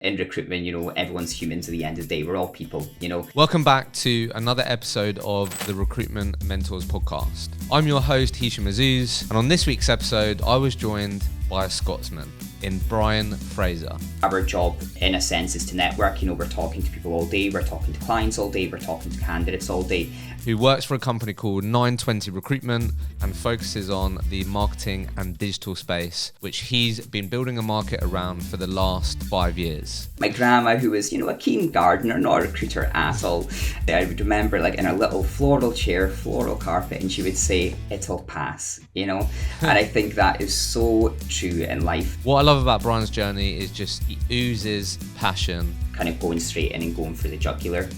in recruitment, everyone's humans at the end of the day. We're all people. Welcome back to another episode of the Recruitment Mentors podcast. I'm your host, Hisham Aziz, and on this week's episode, I was joined by a Scotsman in Brian Fraser. Our job, in a sense, is to network. We're talking to people all day, we're talking to clients all day, we're talking to candidates all day. Who works for a company called 920 Recruitment and focuses on the marketing and digital space, which he's been building a market around for the last 5 years. My grandma, who was, a keen gardener, not a recruiter at all, I would remember in her little floral chair, floral carpet, and she would say, "It'll pass," And I think that is so true in life. What I love about Brian's journey is just he oozes passion. Kind of going straight in and going for the jugular,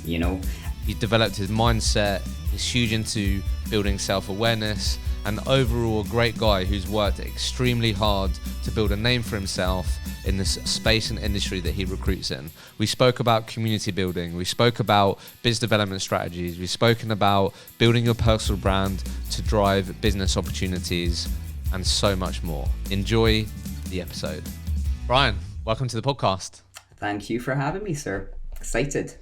He's developed his mindset, he's huge into building self-awareness, and overall a great guy who's worked extremely hard to build a name for himself in this space and industry that he recruits in. We spoke about community building, we spoke about business development strategies, we've spoken about building your personal brand to drive business opportunities, and so much more. Enjoy the episode. Brian, welcome to the podcast. Thank you for having me, sir. Excited.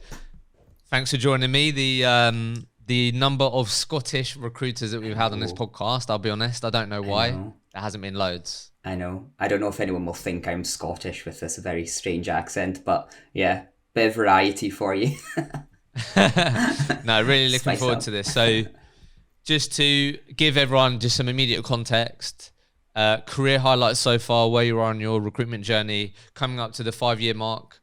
Thanks for joining me. The number of Scottish recruiters that we've had on this podcast, I'll be honest, I don't know why. There hasn't been loads. I know. I don't know if anyone will think I'm Scottish with this very strange accent, but yeah, bit of variety for you. No, really looking forward to this. So just to give everyone just some immediate context, career highlights so far, where you are on your recruitment journey, coming up to the 5-year mark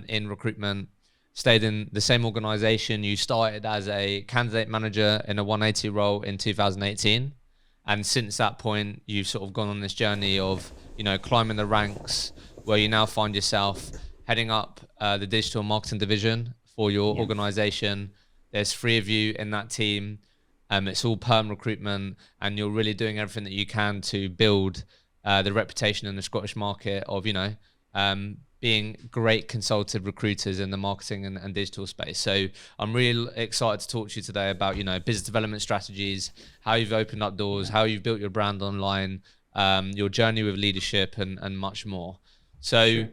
in recruitment. Stayed in the same organization. You started as a candidate manager in a 180 role in 2018. And since that point, you've sort of gone on this journey of, climbing the ranks where you now find yourself heading up the digital marketing division for your organization. There's 3 of you in that team. It's all perm recruitment, and you're really doing everything that you can to build the reputation in the Scottish market of, being great consultative recruiters in the marketing and digital space. So I'm really excited to talk to you today about, business development strategies, how you've opened up doors, how you've built your brand online, your journey with leadership and much more. So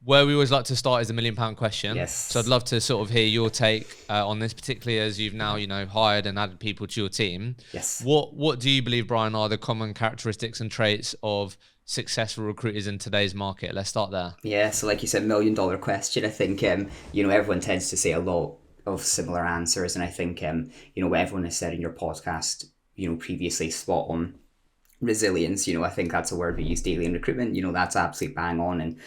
where we always like to start is the £1 million question. Yes. So I'd love to sort of hear your take on this, particularly as you've now, hired and added people to your team. Yes. What do you believe, Brian, are the common characteristics and traits of successful recruiters in today's market? Let's start there. Yeah, so like you said, $1 million question. I think everyone tends to say a lot of similar answers, and I think what everyone has said in your podcast previously, spot on. Resilience, I think that's a word we use daily in recruitment. That's absolutely bang on. And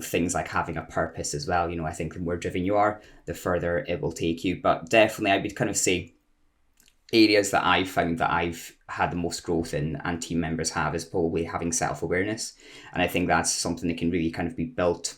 things like having a purpose as well. I think the more driven you are, the further it will take you. But definitely I would kind of say areas that I've found that I've had the most growth in, and team members have, is probably having self-awareness. And I think that's something that can really kind of be built,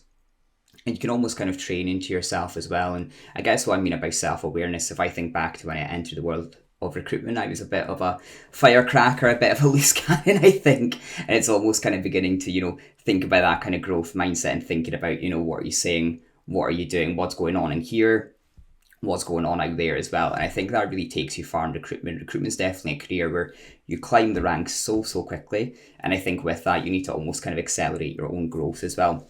and you can almost kind of train into yourself as well. And I guess what I mean about self-awareness, if I think back to when I entered the world of recruitment, I was a bit of a firecracker, a bit of a loose cannon, I think. And it's almost kind of beginning to, think about that kind of growth mindset and thinking about, what are you saying? What are you doing? What's going on in here? What's going on out there as well? And I think that really takes you far in recruitment. Recruitment's definitely a career where you climb the ranks so quickly. And I think with that, you need to almost kind of accelerate your own growth as well.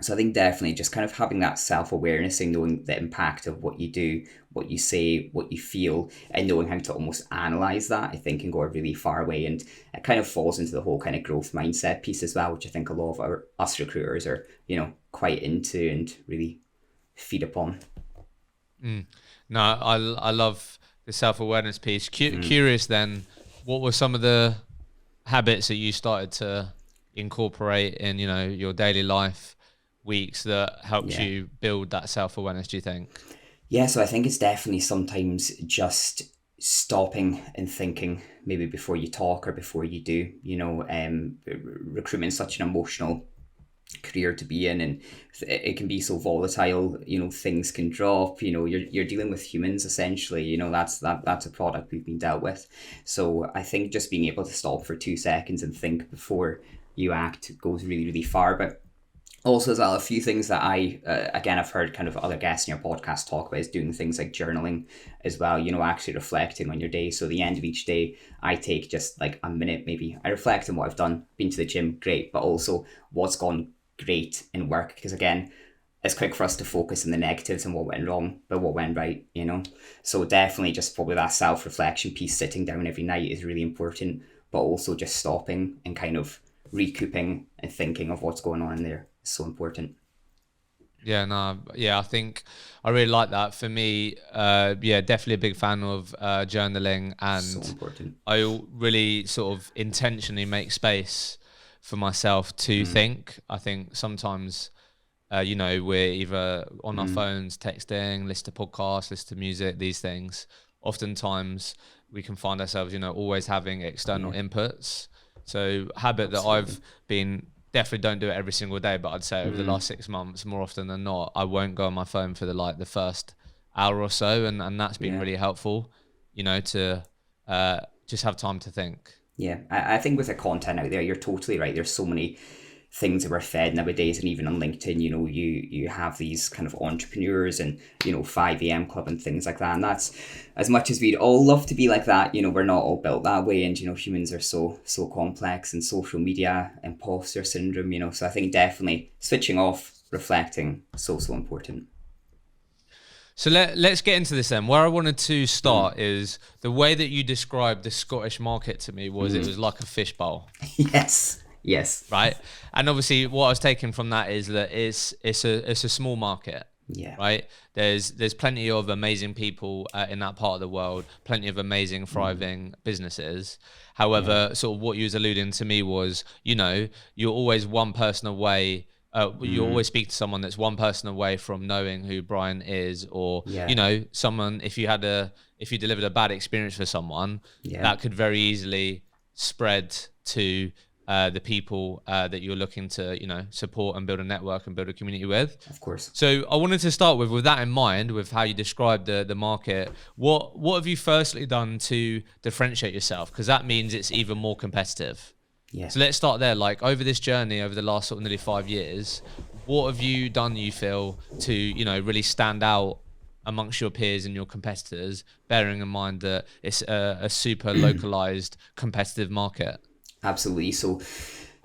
So I think definitely just kind of having that self-awareness and knowing the impact of what you do, what you say, what you feel, and knowing how to almost analyze that, I think can go a really far way. And it kind of falls into the whole kind of growth mindset piece as well, which I think a lot of us recruiters are, quite into and really feed upon. No, I love the self-awareness piece. Curious then, what were some of the habits that you started to incorporate in, your daily life, weeks, that helped you build that self-awareness, do you think? Yeah, so I think it's definitely sometimes just stopping and thinking maybe before you talk or before you do. Recruitment is such an emotional career to be in, and it can be so volatile. Things can drop. You're dealing with humans essentially. That's a product we've been dealt with. So I think just being able to stop for 2 seconds and think before you act goes really, really far. But also as well, a few things that I've heard kind of other guests in your podcast talk about is doing things like journaling as well, actually reflecting on your day. So at the end of each day, I take just like a minute, maybe I reflect on what I've done, been to the gym, great, but also what's gone great in work. Because again, it's quick for us to focus on the negatives and what went wrong, but what went right, So definitely just probably that self-reflection piece, sitting down every night is really important, but also just stopping and kind of recouping and thinking of what's going on in there is so important. Yeah, no, yeah, I think I really like that. For me, yeah, definitely a big fan of journaling, So and important. I really sort of intentionally make space for myself to think. I think sometimes, we're either on our phones, texting, listen to podcasts, listen to music, these things. Oftentimes, we can find ourselves, always having external Yeah, inputs. So, habit that absolutely. I've been definitely don't do it every single day, but I'd say over the last 6 months, more often than not, I won't go on my phone for the first hour or so, and that's been Yeah. really helpful, to just have time to think. Yeah, I think with the content out there, you're totally right. There's so many things that we're fed nowadays, and even on LinkedIn, you have these kind of entrepreneurs and 5 a.m. club and things like that. And that's, as much as we'd all love to be like that, we're not all built that way, and humans are so complex, and social media imposter syndrome. So I think definitely switching off, reflecting, so important. So let's get into this then. Where I wanted to start is the way that you described the Scottish market to me was it was like a fishbowl, Yes, right? And obviously, what I was taking from that is that it's a small market, yeah, right? There's plenty of amazing people in that part of the world, plenty of amazing, thriving businesses. yeah, However, sort of what you was alluding to me was, you're always one person away. You always speak to someone that's one person away from knowing who Brian is, or yeah, someone. If you delivered a bad experience for someone, yeah, that could very easily spread to the people that you're looking to, support and build a network and build a community with. of course. So I wanted to start with that in mind, with how you described the market. What have you firstly done to differentiate yourself? Because that means it's even more competitive. Yeah. So let's start there. Like, over this journey, over the last sort of nearly 5 years, what have you done, you feel, to, really stand out amongst your peers and your competitors, bearing in mind that it's a super localized competitive market? Absolutely. So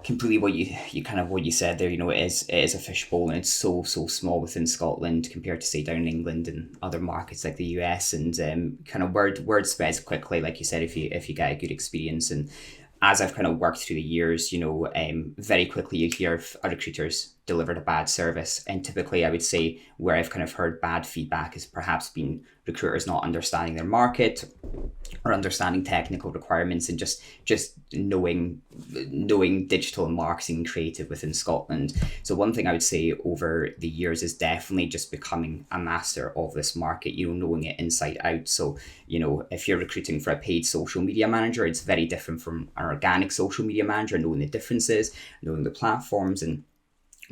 completely what you said there, it is a fishbowl, and it's so small within Scotland compared to, say, down in England and other markets like the US, and kind of word spreads quickly, like you said, if you get a good experience. And as I've kind of worked through the years, very quickly you hear if a recruiters delivered a bad service. And typically I would say where I've kind of heard bad feedback is perhaps been recruiters not understanding their market or understanding technical requirements, and just knowing digital and marketing and creative within Scotland. So one thing I would say over the years is definitely just becoming a master of this market, knowing it inside out. So, if you're recruiting for a paid social media manager, it's very different from an organic social media manager, knowing the differences, knowing the platforms, and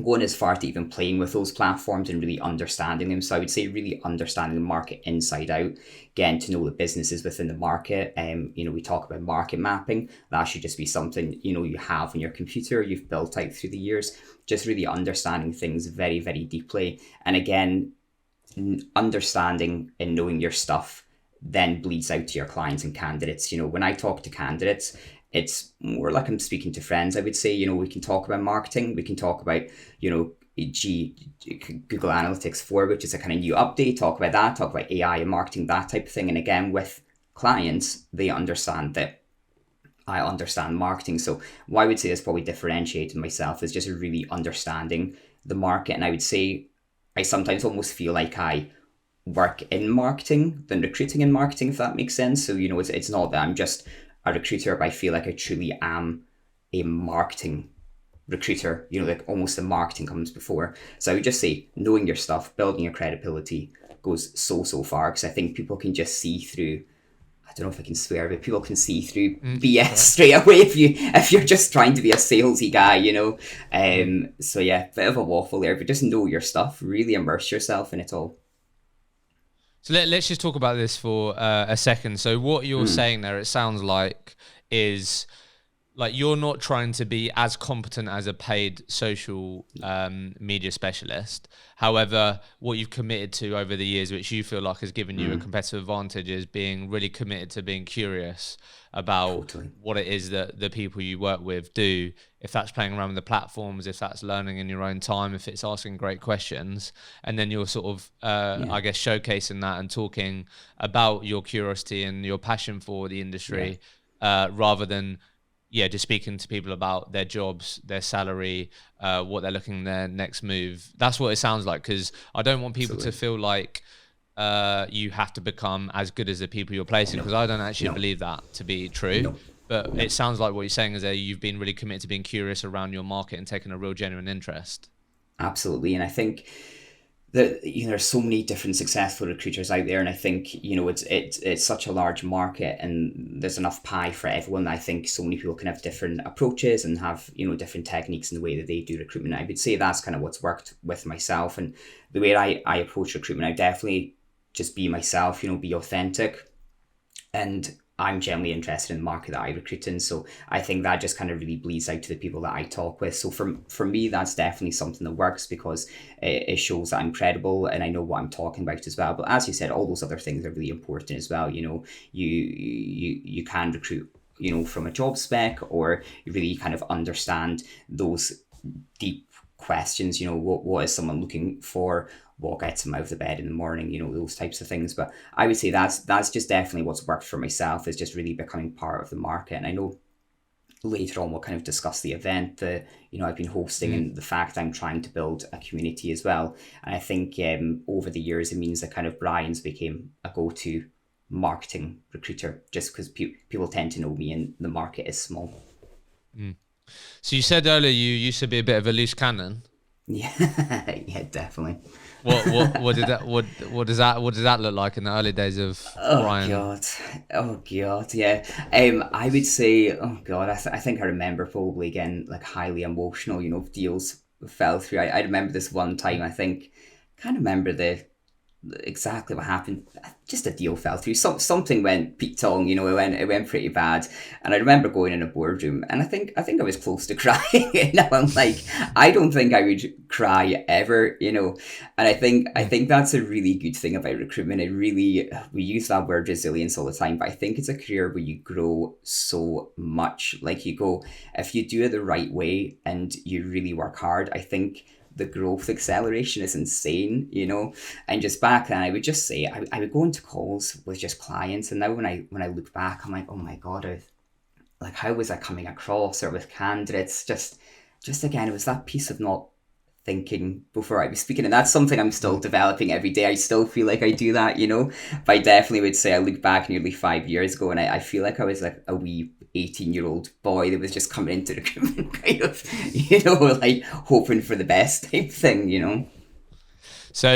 going as far to even playing with those platforms and really understanding them. So I would say really understanding the market inside out, getting to know the businesses within the market. We talk about market mapping. That should just be something, you have on your computer, you've built out through the years, just really understanding things very, very deeply. And again, understanding and knowing your stuff then bleeds out to your clients and candidates. When I talk to candidates, it's more like I'm speaking to friends. I would say, we can talk about marketing, we can talk about, Google Analytics 4, which is a kind of new update, talk about that, talk about AI and marketing, that type of thing. And again, with clients, they understand that I understand marketing. So what I would say is probably differentiated myself is just really understanding the market. And I would say I sometimes almost feel like I work in marketing than recruiting in marketing, if that makes sense. So, it's not that I'm just a recruiter, but I feel like I truly am a marketing recruiter, like almost the marketing comes before. So I would just say knowing your stuff, building your credibility goes so far, because I think people can just see through, I don't know if I can swear, but people can see through BS straight away if you're just trying to be a salesy guy, So yeah, bit of a waffle there, but just know your stuff, really immerse yourself in it all. So let's just talk about this for a second. So what you're saying there, it sounds like, is like you're not trying to be as competent as a paid social media specialist. However, what you've committed to over the years, which you feel like has given you a competitive advantage, is being really committed to being curious about what it is that the people you work with do. If that's playing around with the platforms, if that's learning in your own time, if it's asking great questions, and then you're sort of, I guess, showcasing that and talking about your curiosity and your passion for the industry, rather than just speaking to people about their jobs, their salary, what they're looking their next move. That's what it sounds like, because I don't want people to feel like you have to become as good as the people you're placing, because I don't actually believe that to be true. But it sounds like what you're saying is that you've been really committed to being curious around your market and taking a real genuine interest. Absolutely. And I think that, there's so many different successful recruiters out there, and I think it's such a large market, and there's enough pie for everyone. I think so many people can have different approaches and have different techniques in the way that they do recruitment. I would say that's kind of what's worked with myself, and the way I approach recruitment. I definitely just be myself, be authentic, and I'm generally interested in the market that I recruit in. So I think that just kind of really bleeds out to the people that I talk with. So for me, that's definitely something that works, because it shows that I'm credible and I know what I'm talking about as well. But as you said, all those other things are really important as well. You can recruit, from a job spec, or you really kind of understand those deep questions. What is someone looking for? What gets them out of the bed in the morning, those types of things. But I would say that's just definitely what's worked for myself, is just really becoming part of the market. And I know later on we'll kind of discuss the event that I've been hosting, and the fact I'm trying to build a community as well. And I think over the years it means that kind of Brian's became a go-to marketing recruiter, just because people tend to know me and the market is small. So you said earlier you used to be a bit of a loose cannon. Yeah, yeah, definitely. What does that look like in the early days of Brian? Oh god, yeah. I would say, oh god, I think I remember probably again like highly emotional. Deals fell through. I remember this one time. Can't remember exactly what happened. Just a deal fell through. Something went Pete Tong. It went pretty bad. And I remember going in a boardroom, and I think I was close to crying. Now I'm like, I don't think I would cry ever. And I think that's a really good thing about recruitment. We use that word resilience all the time, but I think it's a career where you grow so much. Like if you do it the right way and you really work hard, I think the growth acceleration is insane, and just back then I would just say I would go into calls with just clients, and now when I look back, I'm like, oh my god, how was I coming across, or with candidates, just again, it was that piece of not thinking before I was speaking, and that's something I'm still developing every day. I still feel like I do that, but I definitely would say I look back nearly 5 years ago, and I feel like I was like a wee 18-year-old boy that was just coming into recruitment, kind of, like hoping for the best type thing, So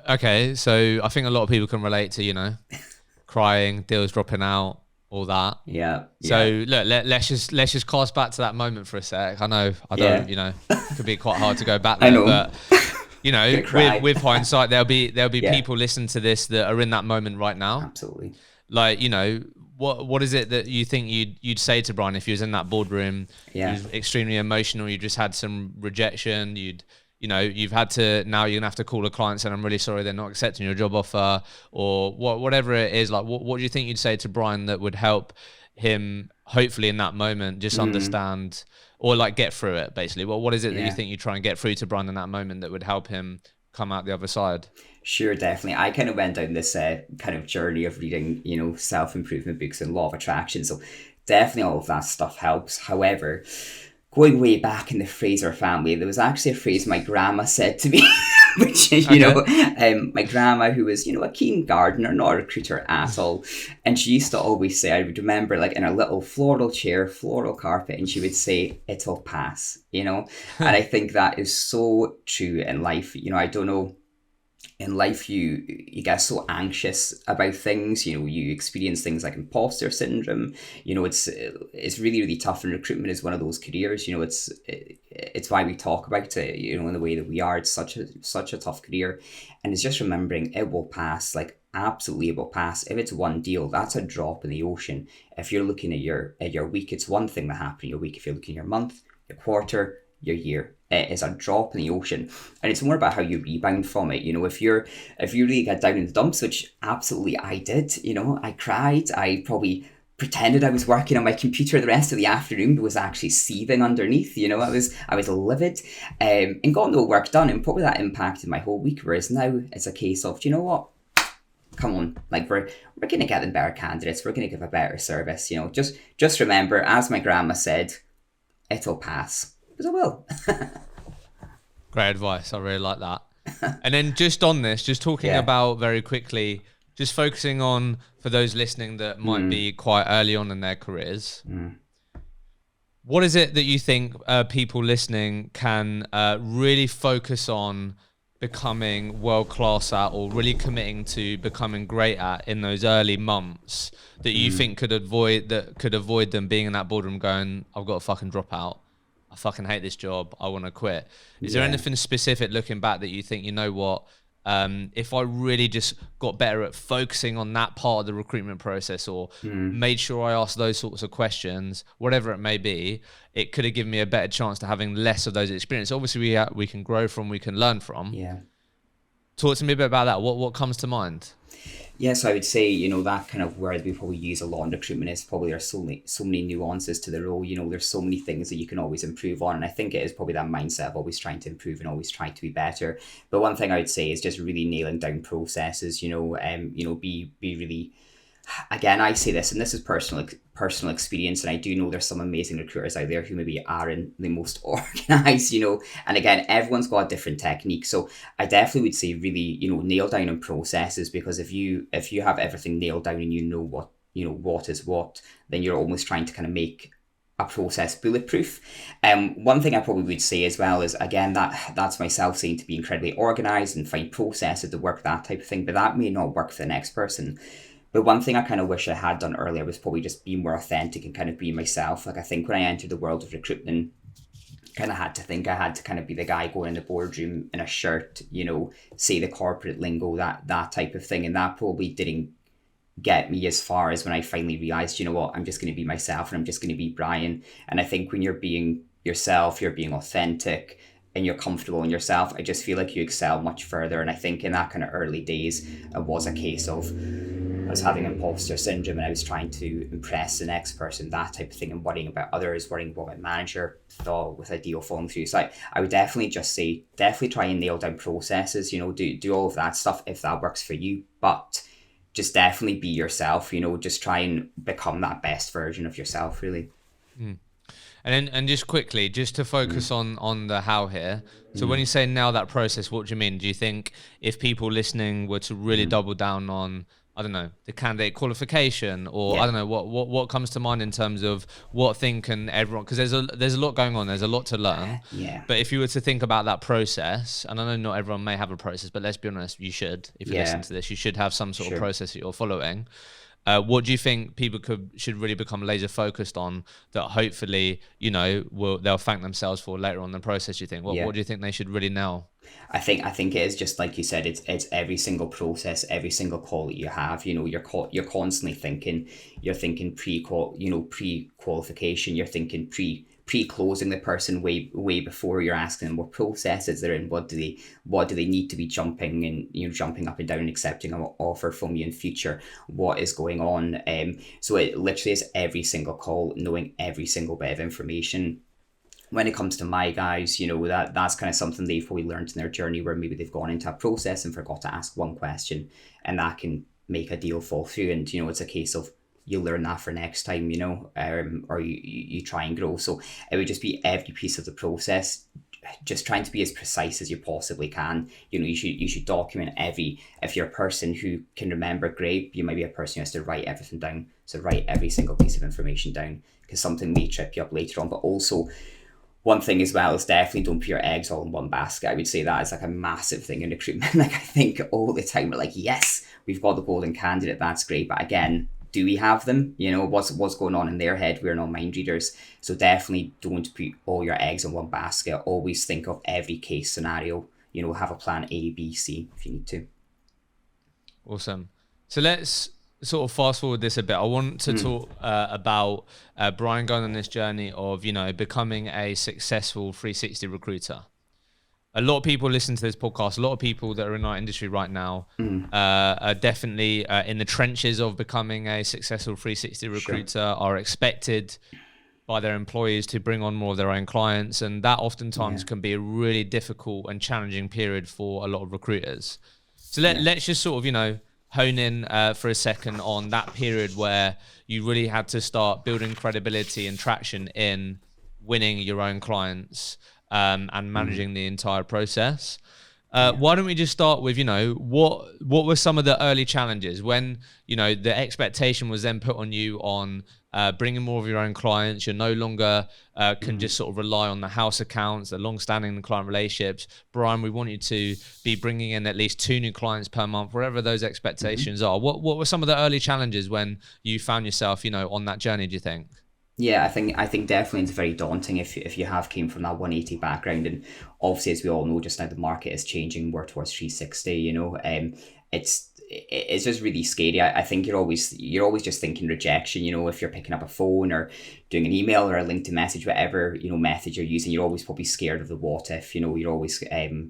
I think a lot of people can relate to crying, deals dropping out, all that. Yeah. So look, let's just cast back to that moment for a sec. I know I don't, it could be quite hard to go back there, I know. But with hindsight, there'll be people listening to this that are in that moment right now. Absolutely. Like, what is it that you think you'd say to Brian if you was in that boardroom? Yeah. He was extremely emotional. You just had some rejection. You've had to, now you're gonna have to call a client saying, I'm really sorry, they're not accepting your job offer, or whatever it is. Like, what do you think you'd say to Brian that would help him, hopefully in that moment, just understand, or like get through it, basically? What is it that you think you try and get through to Brian in that moment that would help him come out the other side? Sure, definitely. I kind of went down this kind of journey of reading, self-improvement books and law of attraction. So definitely all of that stuff helps. However, going way back in the Fraser family, there was actually a phrase my grandma said to me, which is, my grandma, who was, a keen gardener, not a recruiter at all. And she used to always say, I would remember, like in a little floral chair, floral carpet, and she would say, it'll pass, And I think that is so true in life. I don't know in life you get so anxious about things. You experience things like imposter syndrome. It's really, really tough, and recruitment is one of those careers. It's why we talk about it, in the way that we are. It's such a tough career, and it's just remembering it will pass. Like, absolutely, it will pass. If it's one deal, that's a drop in the ocean. If you're looking at your week, it's one thing that happened in your week. If you're looking at your month, your quarter, your year, it is a drop in the ocean. And it's more about how you rebound from it. If you really get down in the dumps, which absolutely I did. I cried. I probably pretended I was working on my computer the rest of the afternoon, but was actually seething underneath. I was livid, and got no work done, and probably that impacted my whole week. Whereas now it's a case of, you know what, come on, like, we're going to get them better candidates, we're going to give a better service. Just remember, as my grandma said, it'll pass, because it will. Great advice. I really like that. And then just on this, just talking about very quickly, just focusing on, for those listening that might be quite early on in their careers, what is it that you think people listening can really focus on becoming world-class at, or really committing to becoming great at in those early months, that you think could avoid them being in that boardroom going, I've got to fucking drop out, I fucking hate this job, I want to quit? Is there anything specific looking back that you think, you know what, if I really just got better at focusing on that part of the recruitment process, or made sure I asked those sorts of questions, whatever it may be, it could have given me a better chance to having less of those experiences? Obviously, we can grow from, we can learn from. Talk to me a bit about that. What comes to mind? Yes, I would say, that kind of word we probably use a lot in recruitment is probably there's so many nuances to the role. There's so many things that you can always improve on. And I think it is probably that mindset of always trying to improve and always trying to be better. But one thing I would say is just really nailing down processes, be really, again, I say this, and this is personal experience, and I do know there's some amazing recruiters out there who maybe aren't the most organized, and again, everyone's got a different technique. So I definitely would say really, nail down on processes, because if you have everything nailed down and what is what, then you're almost trying to kind of make a process bulletproof. One thing I probably would say as well is, again, that's myself saying to be incredibly organized and find processes to work, that type of thing, but that may not work for the next person. But one thing I kind of wish I had done earlier was probably just be more authentic and kind of be myself. Like, I think when I entered the world of recruitment, kind of had to think I had to kind of be the guy going in the boardroom in a shirt, say the corporate lingo, that type of thing. And that probably didn't get me as far as when I finally realized, I'm just going to be myself, and I'm just going to be Brian. And I think when you're being yourself, you're being authentic, and you're comfortable in yourself, I just feel like you excel much further. And I think in that kind of early days, it was a case of I was having imposter syndrome, and I was trying to impress the next person, that type of thing, and worrying about others, worrying what my manager thought with a deal falling through. So I would definitely just say, definitely try and nail down processes, do all of that stuff if that works for you. But just definitely be yourself, just try and become that best version of yourself, really. And just quickly, just to focus on the how here. So when you say now that process, what do you mean? Do you think if people listening were to really double down on, I don't know, the candidate qualification, or I don't know, what comes to mind in terms of what thing can everyone, because there's a lot going on, there's a lot to learn. But if you were to think about that process, and I know not everyone may have a process, but let's be honest, you should. If you listen to this, you should have some sort of process that you're following. What do you think people should really become laser focused on, that hopefully, they'll thank themselves for later on in the process? Do you think? What do you think they should really know? I think it is just like you said. It's every single process, every single call that you have. You're constantly thinking. You're thinking pre-qualification. You're thinking pre-closing the person way before you're asking them what processes they're in. What do they need to be jumping up and down and accepting an offer from you in future? What is going on? So it literally is every single call, knowing every single bit of information. When it comes to my guys, that's kind of something they've probably learned in their journey, where maybe they've gone into a process and forgot to ask one question, and that can make a deal fall through. And it's a case of you learn that for next time, or you try and grow. So it would just be every piece of the process, just trying to be as precise as you possibly can. You should document if you're a person who can remember, great. You might be a person who has to write everything down. So write every single piece of information down, because something may trip you up later on. But also, one thing as well is definitely don't put your eggs all in one basket. I would say that is like a massive thing in recruitment. Like I think all the time we're like, yes, we've got the golden candidate, that's great. But again, do we have them? You know, what's going on in their head? We're not mind readers. So definitely don't put all your eggs in one basket. Always think of every case scenario. You know, have a plan A, B, C if you need to. Awesome. So let's sort of fast forward this a bit. I want to talk about Brian going on this journey of, you know, becoming a successful 360 recruiter. A lot of people listen to this podcast. A lot of people that are in our industry right now are definitely in the trenches of becoming a successful 360 recruiter, are expected by their employees to bring on more of their own clients. And that oftentimes can be a really difficult and challenging period for a lot of recruiters. So let's just sort of, you know, hone in for a second on that period where you really had to start building credibility and traction in winning your own clients and managing the entire process. Why don't we just start with, you know, what were some of the early challenges when, you know, the expectation was then put on you on bringing more of your own clients? You're no longer can just sort of rely on the house accounts, the long-standing client relationships. Brian, we want you to be bringing in at least 2 new clients per month, wherever those expectations are. What were some of the early challenges when you found yourself, you know, on that journey, do you think? Yeah, I think definitely it's very daunting if you have came from that 180 background, and obviously as we all know just now the market is changing more towards 360. You know, it's just really scary. I think you're always just thinking rejection. You know, if you're picking up a phone or doing an email or a LinkedIn message, whatever, you know, method you're using, you're always probably scared of the what if. You know, you're always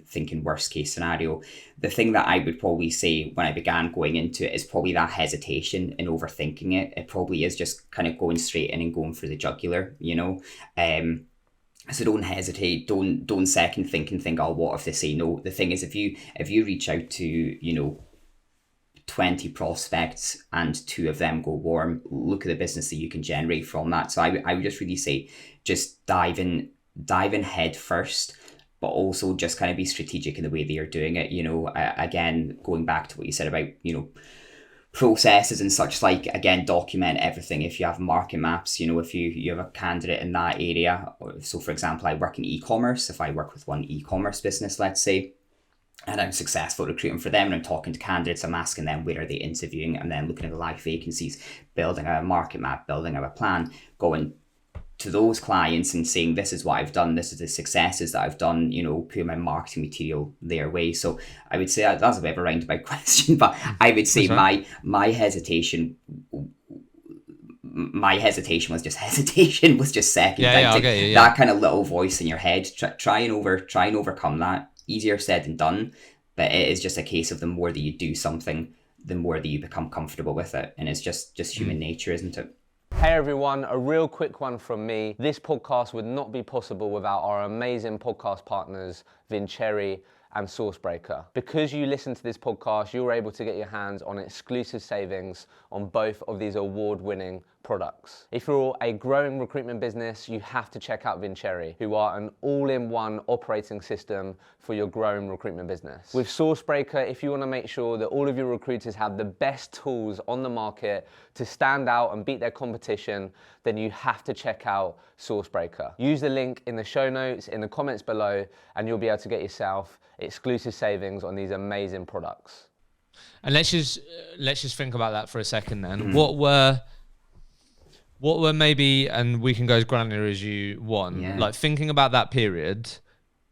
thinking worst case scenario. The thing that I would probably say when I began going into it is probably that hesitation and overthinking it. It probably is just kind of going straight in and going for the jugular. You know, so don't hesitate. Don't second think and think, oh, what if they say no? The thing is, if you reach out to, you know, 20 prospects and 2 of them go warm, look at the business that you can generate from that. So I would just really say just dive in head first, but also just kind of be strategic in the way that you're doing it. You know, again, going back to what you said about, you know, processes and such, like, again, document everything. If you have market maps, you know, if you have a candidate in that area. So for example, I work in e-commerce. If I work with one e-commerce business, let's say, and I'm successful recruiting for them and I'm talking to candidates, I'm asking them where are they interviewing, and then looking at the live vacancies, building a market map, building out a plan, going to those clients and saying, this is what I've done, this is the successes that I've done, you know, put my marketing material their way. So I would say that's a bit of a roundabout question, but I would say my hesitation was just hesitation, was just second. That kind of little voice in your head, try and overcome that. Easier said than done, but it is just a case of the more that you do something, the more that you become comfortable with it, and it's just human nature, isn't it? Hey everyone, a real quick one from me. This podcast would not be possible without our amazing podcast partners, Vincere and Sourcebreaker. Because you listen to this podcast, you're able to get your hands on exclusive savings on both of these award-winning products. If you're a growing recruitment business, you have to check out Vincere, who are an all-in-one operating system for your growing recruitment business. With Sourcebreaker, if you want to make sure that all of your recruiters have the best tools on the market to stand out and beat their competition, then you have to check out Sourcebreaker. Use the link in the show notes, in the comments below, and you'll be able to get yourself exclusive savings on these amazing products. And let's just think about that for a second then. What were maybe, and we can go as granular as you want, like thinking about that period,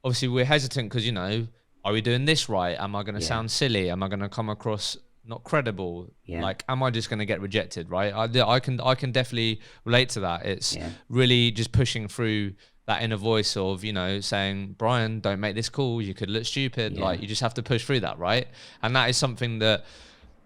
obviously we're hesitant because, you know, are we doing this right? Am I going to sound silly? Am I going to come across not credible? Like, am I just going to get rejected, right? I can definitely relate to that. It's really just pushing through that inner voice of, you know, saying, Brian, don't make this call. You could look stupid. Like, you just have to push through that, right? And that is something that,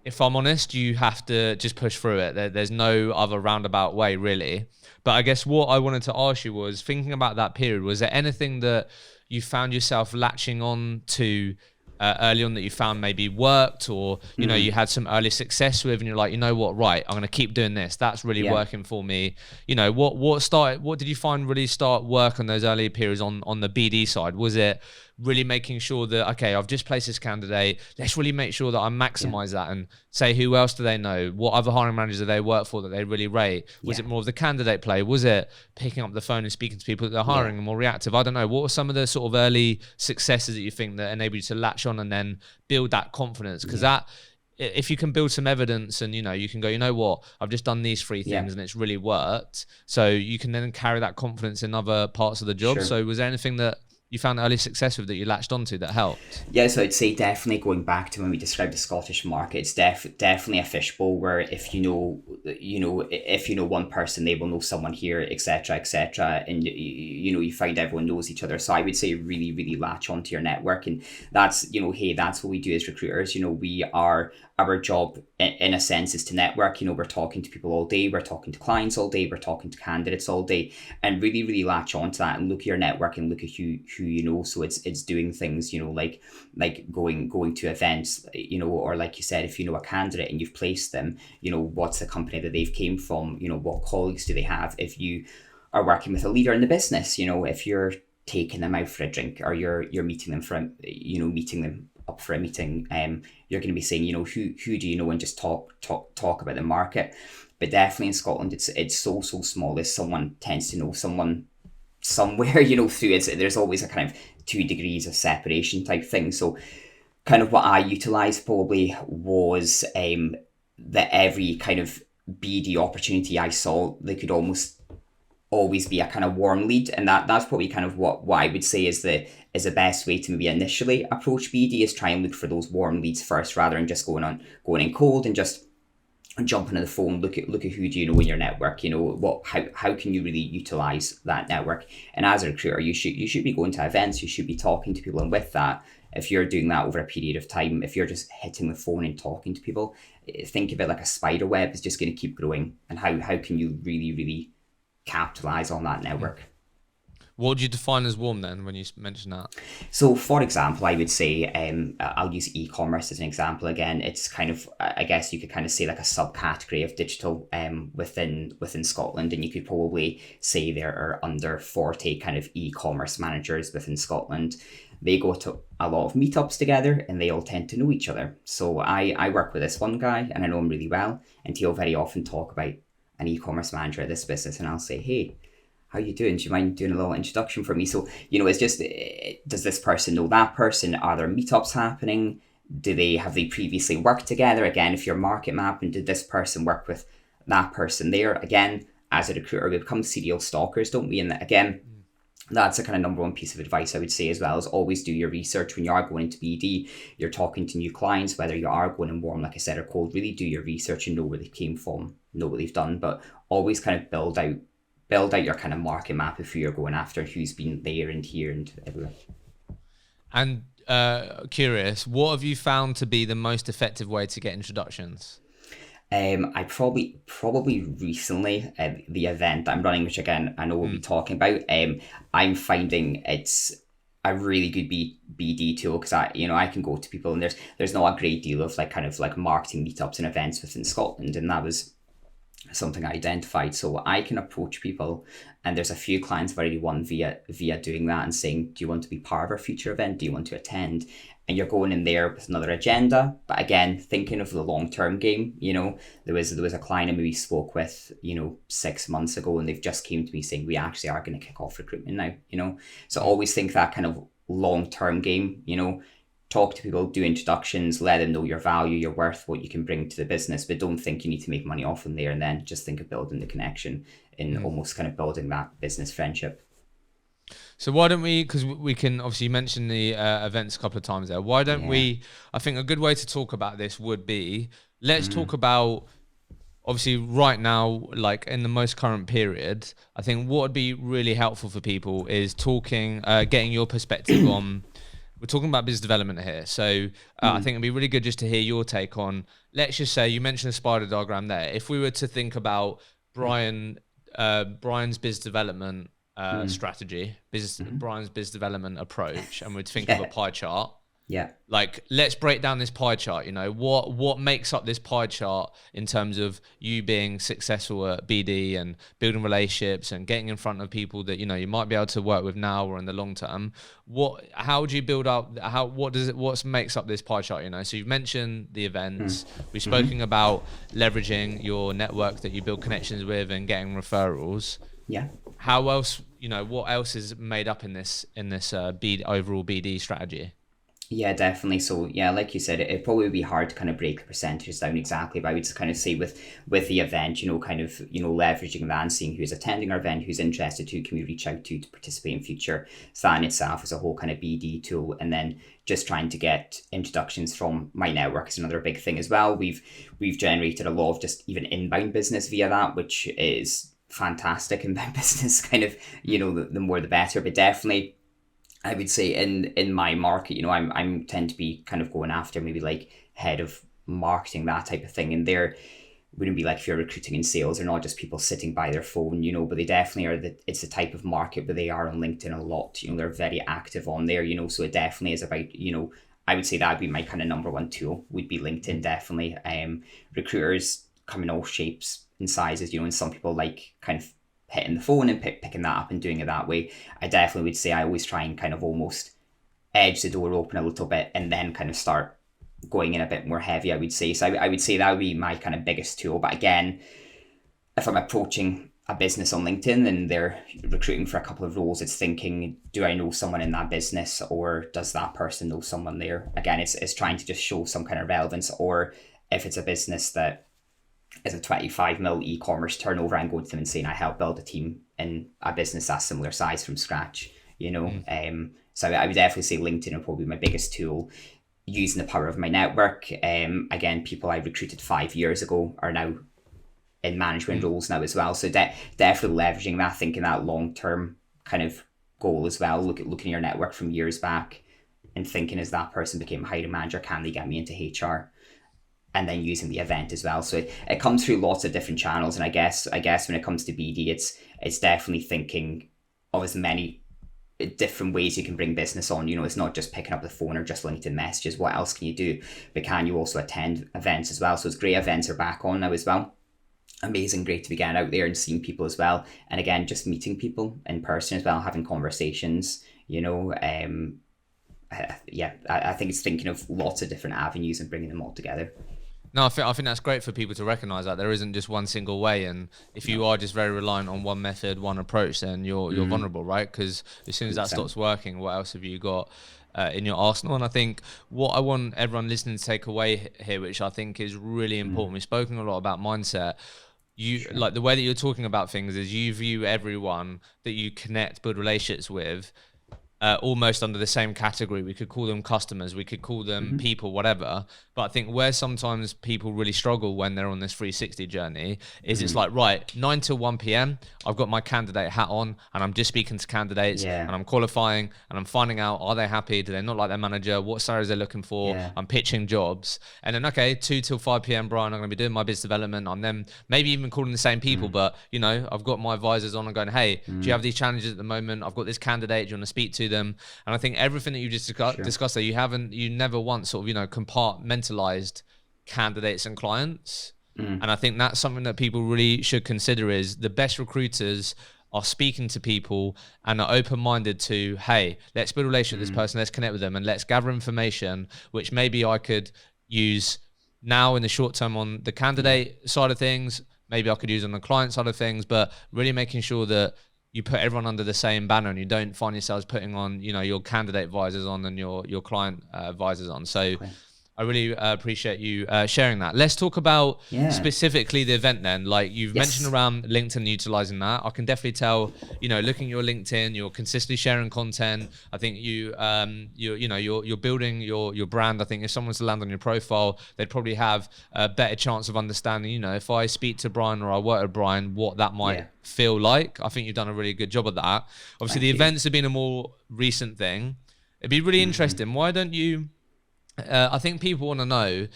if I'm honest, you have to just push through it. There's no other roundabout way, really. But I guess what I wanted to ask you was, thinking about that period, was there anything that you found yourself latching on to early on that you found maybe worked, or, you know, you had some early success with, and you're like, you know what, right, I'm going to keep doing this. That's really working for me. You know, what did you find really start work on those early periods on the BD side? Was it really making sure that, okay, I've just placed this candidate. Let's really make sure that I maximize that and say, who else do they know? What other hiring managers do they work for that they really rate? Was it more of the candidate play? Was it picking up the phone and speaking to people that they're hiring and more reactive? I don't know. What were some of the sort of early successes that you think that enable you to latch on and then build that confidence? Because that, if you can build some evidence and, you can go, you know what, I've just done these 3 things and it's really worked. So you can then carry that confidence in other parts of the job. Sure. So was there anything that you found early success with that you latched onto that helped? Yeah, so I'd say definitely going back to when we described the Scottish market, it's definitely a fishbowl where if you know one person, they will know someone here, etc., etc., and you find everyone knows each other. So I would say really, really latch onto your network, and that's hey, that's what we do as recruiters. Our job in a sense is to network. We're talking to people all day, we're talking to clients all day, we're talking to candidates all day, and really, really latch onto that and look at your network and look at who you know. So it's doing things, like going to events, or like you said, if you know a candidate and you've placed them, what's the company that they've came from, what colleagues do they have. If you are working with a leader in the business, if you're taking them out for a drink or you're meeting them up for a meeting, you're going to be saying, who do you know, and just talk about the market. But definitely in Scotland, it's so small. If someone tends to know someone somewhere, through it, there's always a kind of 2 degrees of separation type thing. So kind of what I utilized probably was that every kind of BD opportunity I saw, they could almost always be a kind of warm lead, and that's probably kind of what I would say is the best way to maybe initially approach BD, is try and look for those warm leads first, rather than just going in cold and just jumping on the phone. Look at who do you know in your network, how can you really utilize that network. And as a recruiter, you should be going to events, you should be talking to people, and with that, if you're doing that over a period of time, if you're just hitting the phone and talking to people, think of it like a spider web. It's just going to keep growing, and how can you really, really capitalize on that network. What would you define as warm then when you mention that? So for example, I would say, I'll use e-commerce as an example again. It's kind of, I guess you could kind of say like a subcategory of digital within Scotland, and you could probably say there are under 40 kind of e-commerce managers within Scotland. They go to a lot of meetups together and they all tend to know each other. So I work with this one guy and I know him really well, and he'll very often talk about an e-commerce manager at this business, and I'll say, hey, how you doing? Do you mind doing a little introduction for me? So, it's just, does this person know that person? Are there meetups happening? Have they previously worked together? Again, if you're market mapping, did this person work with that person there? Again, as a recruiter, we become serial stalkers, don't we? And again, that's a kind of number one piece of advice I would say as well, is always do your research. When you are going into BD, you're talking to new clients, whether you are going in warm, like I said, or cold, really do your research and know where they came from, know what they've done, but always kind of build out your kind of market map of who you're going after, who's been there and here and everywhere. And curious, what have you found to be the most effective way to get introductions? I probably recently, the event I'm running, which again I know we'll be talking about, I'm finding it's a really good BD tool, because I can go to people, and there's not a great deal of like marketing meetups and events within Scotland, and that was something I identified. So I can approach people, and there's a few clients I've already won via doing that and saying, do you want to be part of our future event? Do you want to attend? And you're going in there with another agenda, but again, thinking of the long-term game. There was a client I maybe spoke with, 6 months ago, and they've just came to me saying, we actually are going to kick off recruitment now, So always think that kind of long-term game, talk to people, do introductions, let them know your value, your worth, what you can bring to the business, but don't think you need to make money off them there and then. Just think of building the connection and almost kind of building that business friendship. So why don't we, because we can obviously mention the events a couple of times there, why don't we, I think a good way to talk about this would be, let's talk about, obviously right now, like in the most current period, I think what would be really helpful for people is getting your perspective on, we're talking about business development here. So I think it'd be really good just to hear your take on, let's just say, you mentioned a spider diagram there. If we were to think about Brian's business development strategy, Brian's business development approach, and we'd think of a pie chart, Yeah. Like, let's break down this pie chart. You know, what makes up this pie chart in terms of you being successful at BD and building relationships and getting in front of people that, you know, you might be able to work with now or in the long term. How do you build up, what makes up this pie chart? You know, so you've mentioned the events. We've spoken about leveraging your network that you build connections with and getting referrals. Yeah. How else, you know, what else is made up in this overall BD strategy? Yeah, definitely. So yeah, like you said, it'd probably be hard to kind of break the percentages down exactly, but I would just kind of say with the event, kind of, leveraging that and seeing who's attending our event, who's interested, who can we reach out to participate in future. So that in itself is a whole kind of BD tool. And then just trying to get introductions from my network is another big thing as well. We've generated a lot of just even inbound business via that, which is fantastic. Inbound business kind of, the more the better, but definitely I would say in my market, I'm tend to be kind of going after maybe like head of marketing, that type of thing. And there wouldn't be like if you're recruiting in sales, they're not just people sitting by their phone, but they definitely are it's the type of market where they are on LinkedIn a lot. They're very active on there, so it definitely is about, I would say that would be my kind of number one tool would be LinkedIn, definitely. Recruiters come in all shapes and sizes, and some people like kind of hitting the phone and picking that up and doing it that way. I definitely would say I always try and kind of almost edge the door open a little bit and then kind of start going in a bit more heavy, I would say. So I would say that would be my kind of biggest tool. But again, if I'm approaching a business on LinkedIn and they're recruiting for a couple of roles, it's thinking, do I know someone in that business or does that person know someone there? Again, it's trying to just show some kind of relevance. Or if it's a business that is a 25 mil e-commerce turnover, and going to them and saying I helped build a team in a business that's similar size from scratch, so I would definitely say LinkedIn would probably be my biggest tool, using the power of my network. Again, people I recruited 5 years ago are now in management roles now as well, so definitely leveraging that, thinking that long-term kind of goal as well, looking at your network from years back and thinking, as that person became a hiring manager, can they get me into HR? And then using the event as well. So it comes through lots of different channels. And I guess when it comes to BD, it's definitely thinking of as many different ways you can bring business on. It's not just picking up the phone or just LinkedIn messages. What else can you do? But can you also attend events as well? So it's great events are back on now as well. Amazing, great to be getting out there and seeing people as well. And again, just meeting people in person as well, having conversations, I think it's thinking of lots of different avenues and bringing them all together. No, I think that's great for people to recognise that there isn't just one single way, and if you are just very reliant on one method, one approach, then you're vulnerable, right? Because as soon as that stops working, what else have you got in your arsenal? And I think what I want everyone listening to take away here, which I think is really important, we've spoken a lot about mindset. Like the way that you're talking about things is you view everyone that you connect, build relationships with, almost under the same category. We could call them customers, we could call them people, whatever. But I think where sometimes people really struggle when they're on this 360 journey is it's like, right, 9 till 1 p.m, I've got my candidate hat on and I'm just speaking to candidates and I'm qualifying and I'm finding out, are they happy? Do they not like their manager? What salaries they're looking for? I'm pitching jobs. And then, okay, 2 till 5 p.m, Brian, I'm going to be doing my business development. I'm then maybe even calling the same people, but I've got my advisors on and going, hey, do you have these challenges at the moment? I've got this candidate, do you want to speak to them? And I think everything that you just discussed there, you never once sort of, compartmentalized candidates and clients. And I think that's something that people really should consider, is the best recruiters are speaking to people and are open-minded to, hey, let's build a relationship with this person, let's connect with them, and let's gather information, which maybe I could use now in the short term on the candidate side of things, maybe I could use on the client side of things, but really making sure that you put everyone under the same banner and you don't find yourselves putting on, your candidate advisors on and your client advisors on. So I really appreciate you sharing that. Let's talk about specifically the event then. Like you've mentioned around LinkedIn, utilizing that. I can definitely tell, looking at your LinkedIn, you're consistently sharing content. I think you're building your brand. I think if someone's to land on your profile, they'd probably have a better chance of understanding, if I speak to Brian or I work with Brian, what that might feel like. I think you've done a really good job of that. Obviously, the events have been a more recent thing. It'd be really interesting. Why don't you... I think people want to know,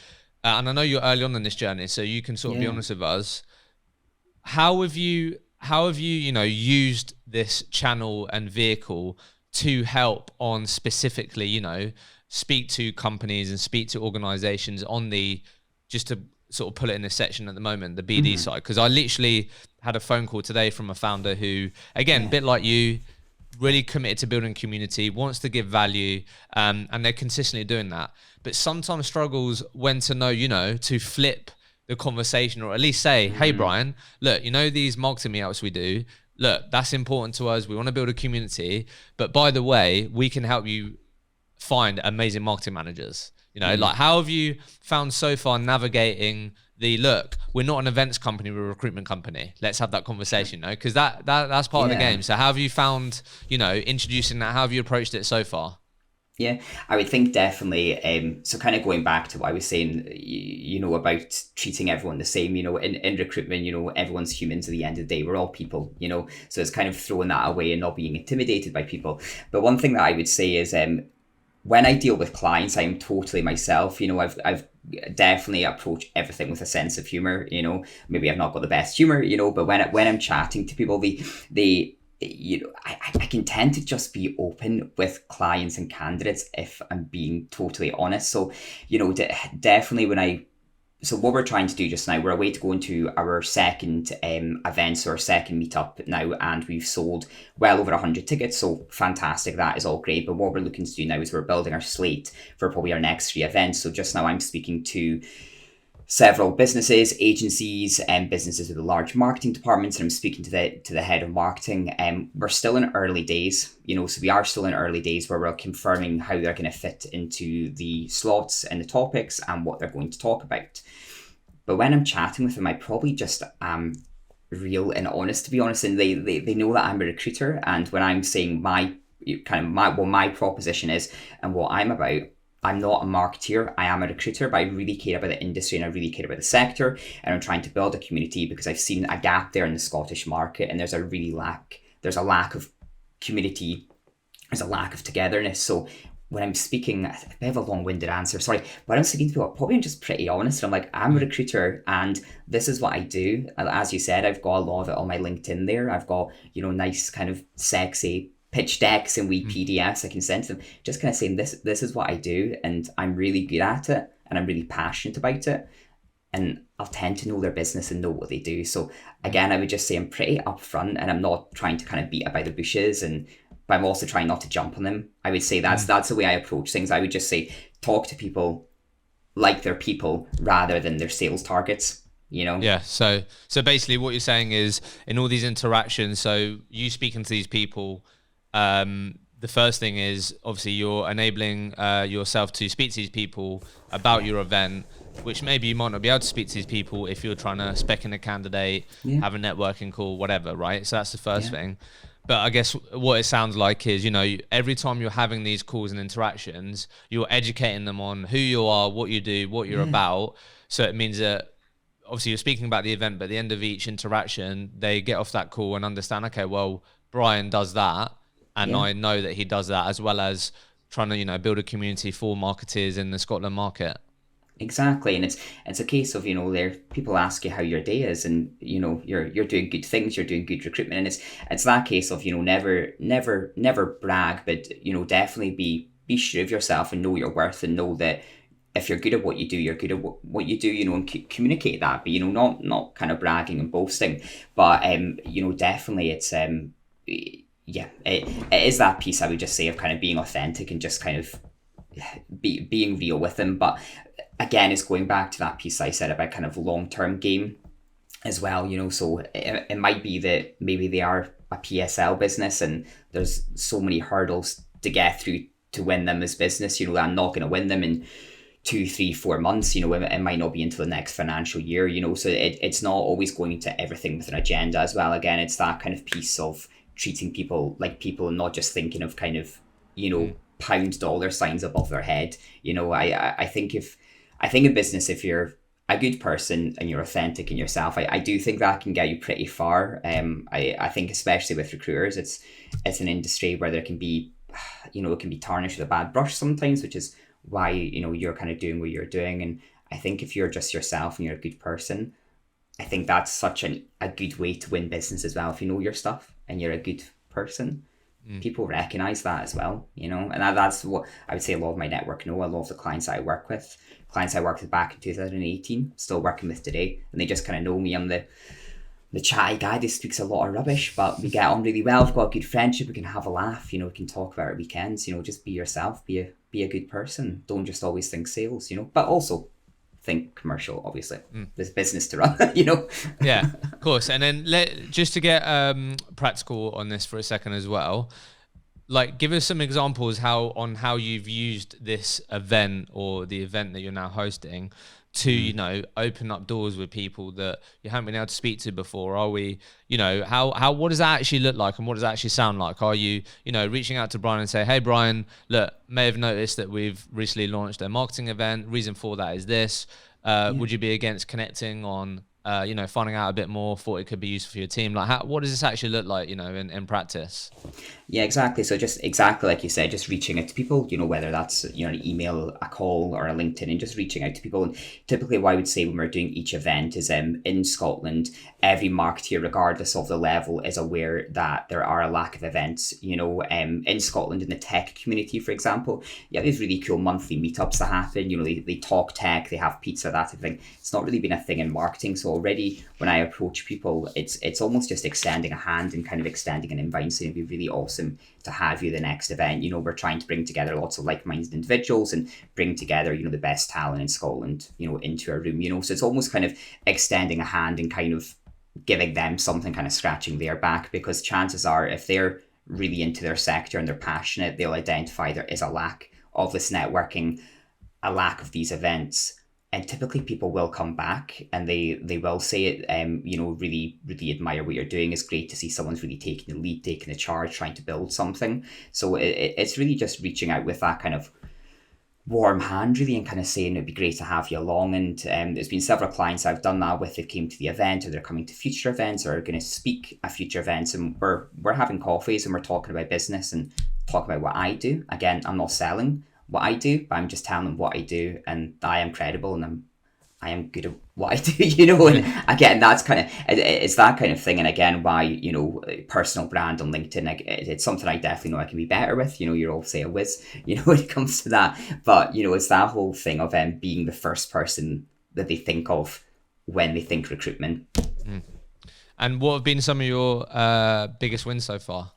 and I know you're early on in this journey, so you can sort of be honest with us. How have you used this channel and vehicle to help on specifically, speak to companies and speak to organizations on the, just to sort of pull it in this section at the moment, the BD side? Because I literally had a phone call today from a founder who, again, a bit like you, really committed to building community, wants to give value, and they're consistently doing that, but sometimes struggles when to know, to flip the conversation, or at least say, hey, Brian, look, these marketing meetups we do, look, that's important to us. We want to build a community, but by the way, we can help you find amazing marketing managers. Like, how have you found so far navigating the, look, we're not an events company, we're a recruitment company, let's have that conversation, because that's part of the game. So how have you found, introducing that? How have you approached it so far? Yeah, I would think definitely. So kind of going back to what I was saying, about treating everyone the same, in recruitment, everyone's humans at the end of the day. We're all people, so it's kind of throwing that away and not being intimidated by people. But one thing that I would say is, when I deal with clients, I'm totally myself. I've definitely approached everything with a sense of humor. Maybe I've not got the best humor, but when I'm chatting to people, I can tend to just be open with clients and candidates if I'm being totally honest. So, definitely so what we're trying to do just now, we're away to go into our second event, or our second meetup now, and we've sold well over 100 tickets. So fantastic, that is all great. But what we're looking to do now is we're building our slate for probably our next 3 events. So just now I'm speaking to several businesses, agencies, and businesses with large marketing departments, and I'm speaking to the head of marketing. We're still in early days, so we are still in early days where we're confirming how they're going to fit into the slots and the topics and what they're going to talk about. But when I'm chatting with them, I probably just am real and honest, to be honest, and they know that I'm a recruiter. And when I'm saying my proposition is and what I'm about, I'm not a marketeer, I am a recruiter, but I really care about the industry and I really care about the sector, and I'm trying to build a community because I've seen a gap there in the Scottish market, and there's a lack of community, there's a lack of togetherness. So when I'm speaking, a bit of a long-winded answer, sorry, but I'm speaking to people, probably I'm just pretty honest. I'm like, I'm a recruiter and this is what I do. As you said, I've got a lot of it on my LinkedIn there. I've got, nice kind of sexy pitch decks and PDFs I can send to them, just kind of saying this is what I do and I'm really good at it and I'm really passionate about it, and I'll tend to know their business and know what they do. So again, I would just say I'm pretty upfront and I'm not trying to kind of beat about the bushes, but I'm also trying not to jump on them. I would say that's the way I approach things. I would just say talk to people like they're people rather than their sales targets. Yeah. So basically what you're saying is, in all these interactions, so you speaking to these people, the first thing is obviously you're enabling yourself to speak to these people about your event, which maybe you might not be able to speak to these people if you're trying to spec in a candidate, have a networking call, whatever, right? So that's the first thing. But I guess what it sounds like is, every time you're having these calls and interactions, you're educating them on who you are, what you do, what you're about. So it means that obviously you're speaking about the event, but at the end of each interaction, they get off that call and understand, okay, well, Brian does that. And I know that he does that, as well as trying to, build a community for marketers in the Scotland market. Exactly, and it's a case of there people ask you how your day is, and you're doing good things, you're doing good recruitment, and it's that case of never brag, but definitely be sure of yourself and know your worth, and know that if you're good at what you do, you're good at what you do, and communicate that, but not kind of bragging and boasting, but definitely it's it is that piece, I would just say, of kind of being authentic and just kind of being real with them. But again, it's going back to that piece I said about kind of long-term game as well, so it might be that maybe they are a PSL business and there's so many hurdles to get through to win them as business. I'm not going to win them in 2, 3, 4 months, it might not be until the next financial year, so it's not always going into everything with an agenda as well. Again, it's that kind of piece of treating people like people and not just thinking of kind of, pound dollar signs above their head. I think in business, if you're a good person and you're authentic in yourself, I do think that can get you pretty far. I think especially with recruiters, it's an industry where there can be, it can be tarnished with a bad brush sometimes, which is why, you're kind of doing what you're doing. And I think if you're just yourself and you're a good person, I think that's such a good way to win business as well. If you know your stuff and you're a good person, people recognize that as well, you know, and that's what I would say a lot of my network know. A lot of the clients I work with, back in 2018, still working with today, and they just kind of know me. I'm the chatty guy that speaks a lot of rubbish, but we get on really well. We've got a good friendship. We can have a laugh, you know, we can talk about our weekends, you know, just be yourself, be a good person. Don't just always think sales, you know, but also think commercial, obviously. There's business to run, you know. Yeah, of course. And then just to get practical on this for a second as well, like give us some examples how you've used this event or the event that you're now hosting to, you know, open up doors with people that you haven't been able to speak to before. Are we, you know, what does that actually look like, and what does that actually sound like? Are you, you know, reaching out to Brian and say, hey Brian, look, may have noticed that we've recently launched a marketing event. Reason for that is this. Would you be against connecting on, you know, finding out a bit more, thought it could be useful for your team? Like, what does this actually look like, you know, in practice? Yeah, exactly. So just exactly like you said, just reaching out to people, you know, whether that's, you know, an email, a call, or a LinkedIn, and just reaching out to people. And typically what I would say when we're doing each event is in Scotland, every marketeer, regardless of the level, is aware that there are a lack of events, you know, in Scotland, in the tech community, for example. Yeah, there's really cool monthly meetups that happen, you know, they talk tech, they have pizza, that type of thing. It's not really been a thing in marketing. So already when I approach people, it's almost just extending a hand and kind of extending an invite, saying it'd be really awesome to have you the next event. You know, we're trying to bring together lots of like-minded individuals and bring together, you know, the best talent in Scotland, you know, into a room, you know. So it's almost kind of extending a hand and kind of giving them something, kind of scratching their back, because chances are if they're really into their sector and they're passionate, they'll identify there is a lack of this networking, a lack of these events. And typically people will come back and they will say it, you know, really, really admire what you're doing. It's great to see someone's really taking the lead, taking the charge, trying to build something. So it's really just reaching out with that kind of warm hand, really, and kind of saying it'd be great to have you along. And there's been several clients I've done that with. They came to the event, or they're coming to future events, or are going to speak at future events, and we're having coffees and we're talking about business and talking about what I do. Again, I'm not selling what I do, but I'm just telling them what I do, and I am credible, and I am good at what I do, you know. And again, that's kind of, it's that kind of thing. And again, why, you know, personal brand on LinkedIn, it's something I definitely know I can be better with. You know, you're obviously a whiz, you know, when it comes to that. But, you know, it's that whole thing of being the first person that they think of when they think recruitment. And what have been some of your biggest wins so far?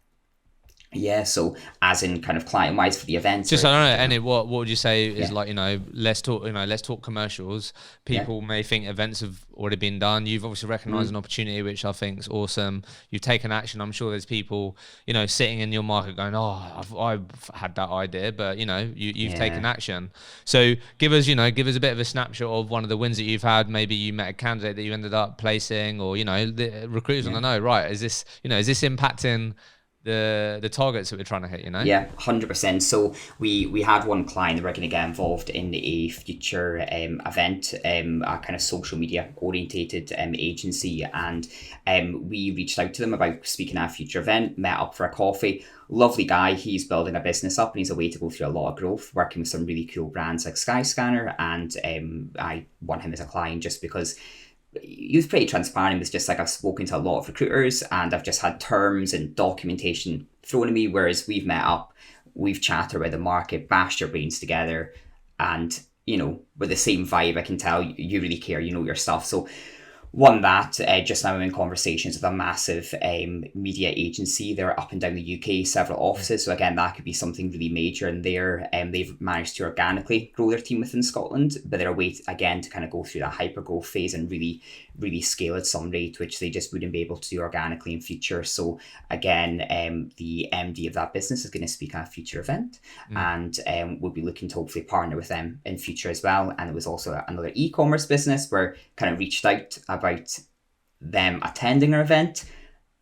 Yeah, so as in kind of client wise for the events. Just, I don't know, Annie, what would you say is like, you know, let's talk commercials. People may think events have already been done. You've obviously recognized an opportunity, which I think is awesome. You've taken action. I'm sure there's people, you know, sitting in your market going, oh, I've had that idea, but you know, you've taken action. So give us a bit of a snapshot of one of the wins that you've had. Maybe you met a candidate that you ended up placing, or, you know, the recruiters want to know, right, is this impacting the targets that we're trying to hit, you know? Yeah, 100%. So we had one client that we're going to get involved in a future event, a kind of social media orientated agency, and we reached out to them about speaking at a future event, met up for a coffee. Lovely guy. He's building a business up and he's away to go through a lot of growth, working with some really cool brands like Skyscanner, and I want him as a client just because he was pretty transparent. He was just like, I've spoken to a lot of recruiters and I've just had terms and documentation thrown at me, whereas we've met up, we've chatted about the market, bashed our brains together, and, you know, with the same vibe, I can tell you really care, you know your stuff. So won that. Just now I'm in conversations with a massive media agency. They're up and down the UK, several offices. So again, that could be something really major. And they've managed to organically grow their team within Scotland, but they're a way again to kind of go through that hyper growth phase and really, really scale at some rate, which they just wouldn't be able to do organically in future. So again, the MD of that business is going to speak at a future event, and we'll be looking to hopefully partner with them in future as well. And it was also another e-commerce business where kind of reached out about them attending our event.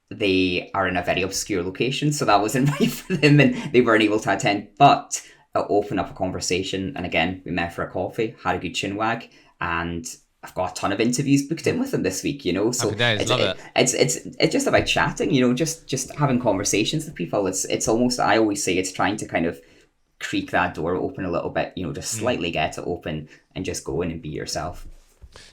They are in a very obscure location, so that wasn't right for them and they weren't able to attend, but it opened up a conversation. And again, we met for a coffee, had a good chinwag, and I've got a ton of interviews booked in with them this week, you know. So it's just about chatting, you know, just having conversations with people. It's almost, I always say, it's trying to kind of creak that door open a little bit, you know, just slightly get it open and just go in and be yourself.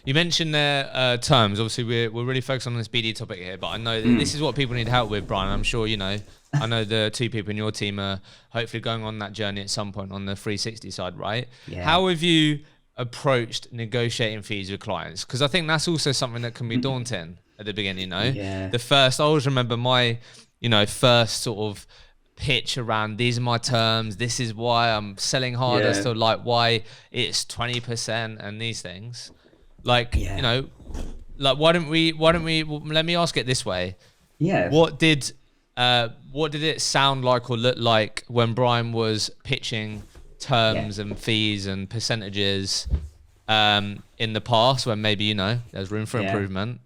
You mentioned their terms. Obviously, we're really focused on this BD topic here, but I know that this is what people need help with, Brian. I'm sure, you know, I know the two people in your team are hopefully going on that journey at some point on the 360 side, right? Yeah. How have you approached negotiating fees with clients? Because I think that's also something that can be daunting at the beginning, you know? Yeah. I always remember my, first sort of pitch around, these are my terms, this is why I'm selling harder, Yeah. so like why it's 20% and these things. Like, Yeah. like why don't we, let me ask it this way. Yeah. What did it sound like or look like when Brian was pitching terms and fees and percentages in the past, when maybe there's room for improvement,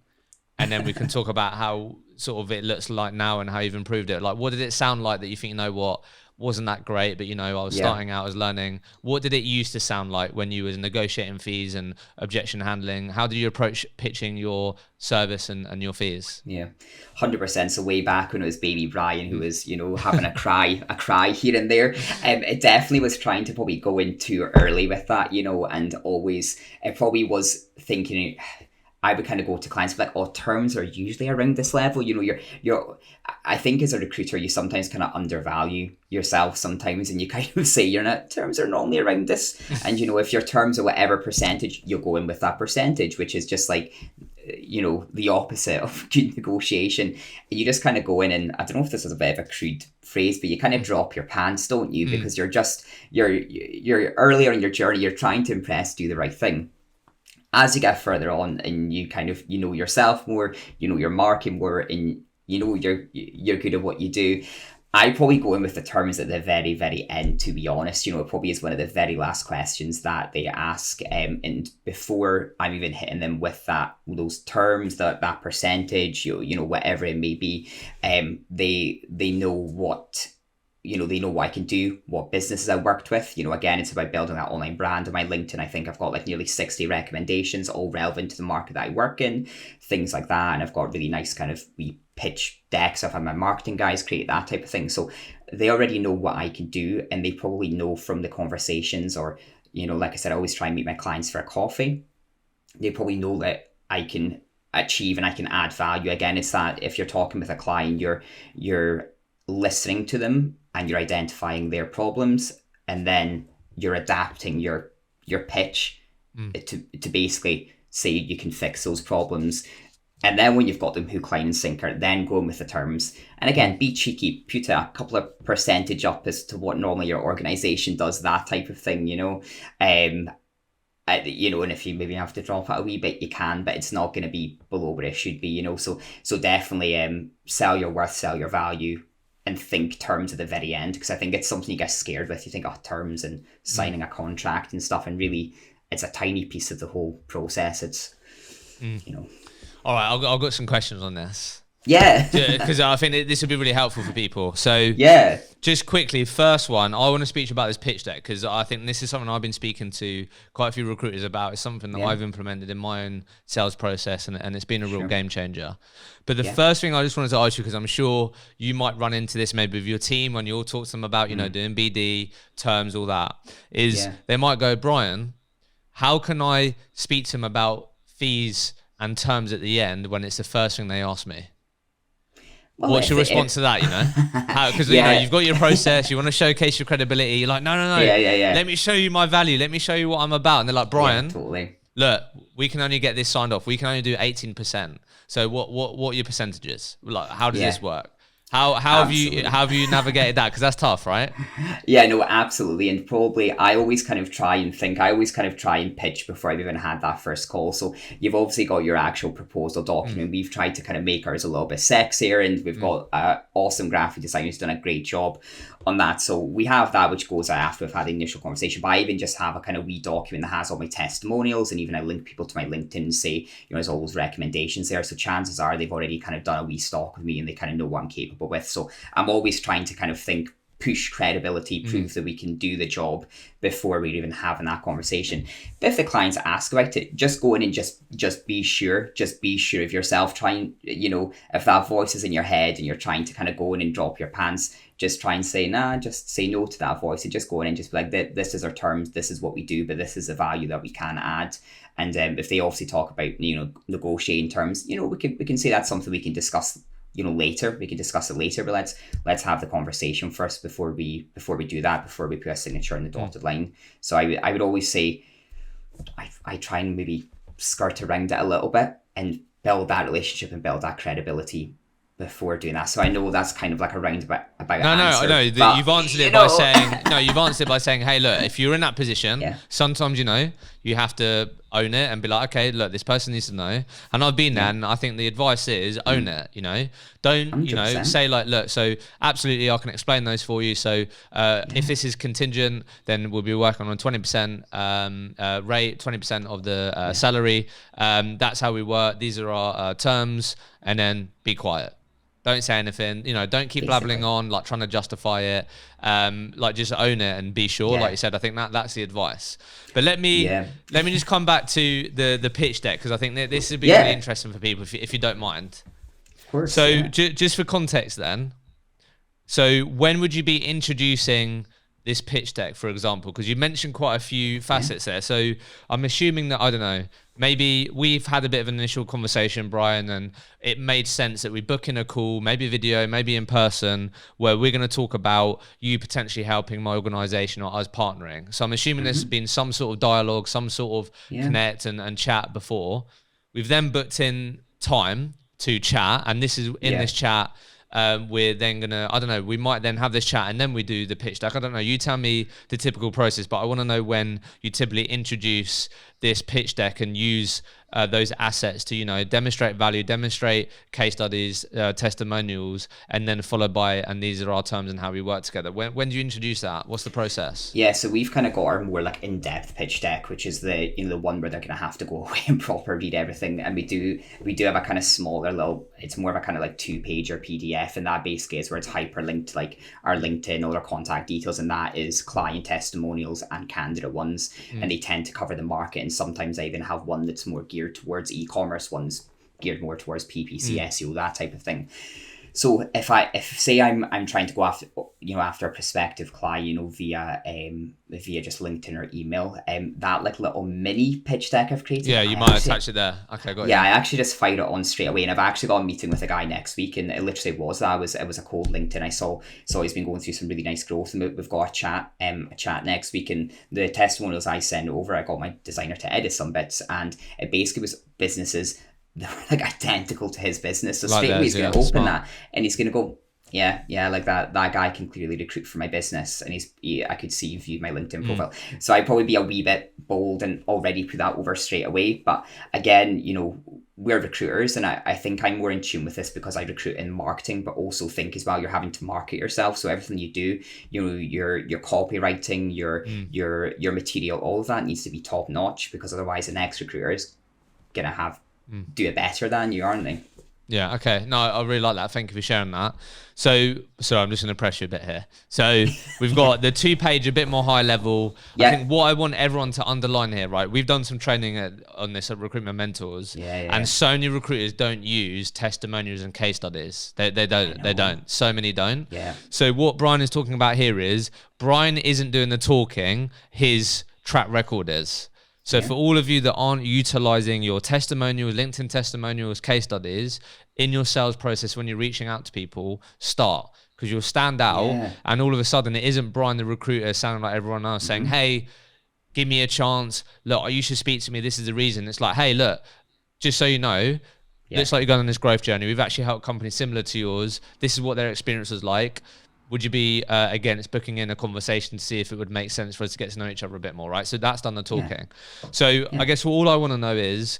and then we can talk about how sort of it looks like now and how you've improved it. Like, what did it sound like that you think, what wasn't that great, but I was starting out, I was learning. What did it used to sound like when you was negotiating fees and objection handling? How did you approach pitching your service and your fees? Yeah, 100%. So way back when it was baby Brian who was, having a cry here and there, it definitely was trying to probably go in too early with that, and always, it probably was thinking, I would kind of go to clients like, terms are usually around this level. I think as a recruiter, you sometimes kind of undervalue yourself sometimes, and you kind of say terms are normally around this. And, if your terms are whatever percentage, you'll go in with that percentage, which is just like, the opposite of good negotiation. And you just kind of go in, and I don't know if this is a bit of a crude phrase, but you kind of drop your pants, don't you? Because you're earlier in your journey, you're trying to impress, do the right thing. As you get further on and you kind of, yourself more, your market more, and you're good at what you do, I probably go in with the terms at the very, very end, to be honest. It probably is one of the very last questions that they ask. And before I'm even hitting them with those terms, that percentage, whatever it may be, they know what, they know what I can do, what businesses I worked with. Again, it's about building that online brand. On my LinkedIn, I think I've got like nearly 60 recommendations, all relevant to the market that I work in, things like that. And I've got really nice kind of pitch decks. I've had my marketing guys create that type of thing. So they already know what I can do, and they probably know from the conversations, or, like I said, I always try and meet my clients for a coffee. They probably know that I can achieve and I can add value. Again, it's that if you're talking with a client, you're listening to them and you're identifying their problems, and then you're adapting your pitch to basically say you can fix those problems. And then when you've got them hook, line and sinker, then go in with the terms. And again, be cheeky, put a couple of percentage up as to what normally your organization does, that type of thing, and if you maybe have to drop it a wee bit, you can, but it's not going to be below where it should be, so definitely sell your worth, sell your value, and think terms at the very end, because I think it's something you get scared with. You think, terms and signing a contract and stuff, and really it's a tiny piece of the whole process. It's All right, I've got some questions on this. Yeah. Because I think this would be really helpful for people. So just quickly, first one, I want to speak to you about this pitch deck, because I think this is something I've been speaking to quite a few recruiters about. It's something that I've implemented in my own sales process, and it's been a real game changer. But the first thing I just wanted to ask you, because I'm sure you might run into this maybe with your team when you all talk to them about, doing BD, terms, all that, is they might go, Brian, how can I speak to them about fees and terms at the end when it's the first thing they ask me? Well, what's your response to that, Because, you've got your process, you want to showcase your credibility. You're like, no. Let me show you my value. Let me show you what I'm about. And they're like, Brian, look, we can only get this signed off. We can only do 18%. So what are your percentages? Like, how does this work? How have you navigated that? Because that's tough, right? Yeah, no, absolutely. And probably I always kind of try and pitch before I've even had that first call. So you've obviously got your actual proposal document. We've tried to kind of make ours a little bit sexier, and we've got awesome graphic designer who's done a great job on that. So we have that, which goes after we've had the initial conversation. But I even just have a kind of wee document that has all my testimonials, and even I link people to my LinkedIn and say, there's all those recommendations there. So chances are they've already kind of done a wee stalk with me, and they kind of know what I'm capable with. So I'm always trying to kind of think, push credibility, prove that we can do the job before we're even having that conversation. But if the clients ask about it, just go in and just be sure. Just be sure of yourself. Try and, if that voice is in your head and you're trying to kind of go in and drop your pants, just try and say, just say no to that voice, and just go in and just be like, this is our terms, this is what we do, but this is the value that we can add. And if they obviously talk about, negotiating terms, we can say that's something we can discuss later. We can discuss it later, but let's have the conversation first before we do that, before we put a signature on the dotted line. So I would always say I try and maybe skirt around it a little bit and build that relationship and build that credibility before doing that. So I know that's kind of like a roundabout answer. No, you've answered it by saying, you've answered it by saying, hey, look, if you're in that position, sometimes, you have to own it and be like, okay, look, this person needs to know. And I've been there, and I think the advice is own it, Don't, 100%. say like, look, so absolutely I can explain those for you. So if this is contingent, then we'll be working on a 20% rate, 20% of the salary. That's how we work. These are our terms. And then be quiet. Don't say anything, don't keep blabbling on, like trying to justify it. Like just own it and be sure, like you said. I think that's the advice. But let me just come back to the pitch deck, because I think this would be really interesting for people if you don't mind. Of course. So just for context then, so when would you be introducing this pitch deck, for example? Because you mentioned quite a few facets there. So I'm assuming that, I don't know, maybe we've had a bit of an initial conversation, Brian, and it made sense that we book in a call, maybe a video, maybe in person, where we're going to talk about you potentially helping my organization or us partnering. So I'm assuming there's been some sort of dialogue, some sort of connect and chat before. We've then booked in time to chat, and this is in this chat. We're then gonna, I don't know, we might then have this chat and then we do the pitch deck. I don't know, you tell me the typical process, but I want to know when you typically introduce this pitch deck and use those assets to, demonstrate value, demonstrate case studies, testimonials, and then followed by, and these are our terms and how we work together. When do you introduce that? What's the process? Yeah, so we've kind of got our more like in-depth pitch deck, which is the the one where they're going to have to go away and proper read everything. And we do have a kind of smaller little, it's more of a kind of like 2-pager PDF, and that basically is where it's hyperlinked to like our LinkedIn, all our contact details, and that is client testimonials and candidate ones, and they tend to cover the market. And sometimes I even have one that's more geared towards e-commerce, one's geared more towards PPC, SEO, that type of thing. So if say I'm trying to go after a prospective client, via just LinkedIn or email, that like little mini pitch deck I've created. Yeah, you might attach it there. Okay, got it. Yeah, I actually just fired it on straight away, and I've actually got a meeting with a guy next week, and it literally was that. It was a cold LinkedIn. I saw he's been going through some really nice growth, and we've got a chat next week, and the testimonials I send over, I got my designer to edit some bits, and it basically was businesses that were like identical to his business. So like straight away he's going to open smart. that, and he's going to go, yeah, like that guy can clearly recruit for my business, and I could see you viewed my LinkedIn profile. So I'd probably be a wee bit bold and already put that over straight away. But again, we're recruiters, and I think I'm more in tune with this because I recruit in marketing, but also think as well you're having to market yourself. So everything you do, your copywriting, your material, all of that needs to be top notch, because otherwise the next recruiter is gonna do it better than you, aren't they? Yeah, okay. No, I really like that. Thank you for sharing that. So I'm just going to press you a bit here. So we've got the 2-page, a bit more high level. Yeah. I think what I want everyone to underline here, right? We've done some training on this at Recruitment Mentors. Yeah. And so many recruiters don't use testimonials and case studies. They don't. So many don't. Yeah. So what Brian is talking about here is Brian isn't doing the talking. His track record is. So for all of you that aren't utilizing your testimonials, LinkedIn testimonials, case studies in your sales process when you're reaching out to people, start, because you'll stand out, and all of a sudden it isn't Brian the recruiter sounding like everyone else saying, hey, give me a chance. Look, you should speak to me. This is the reason. It's like, hey, look, just so you know, looks like you're going on this growth journey. We've actually helped companies similar to yours. This is what their experience was like. Would you be, again, it's booking in a conversation to see if it would make sense for us to get to know each other a bit more, right? So that's done the talking. So I guess all I want to know is,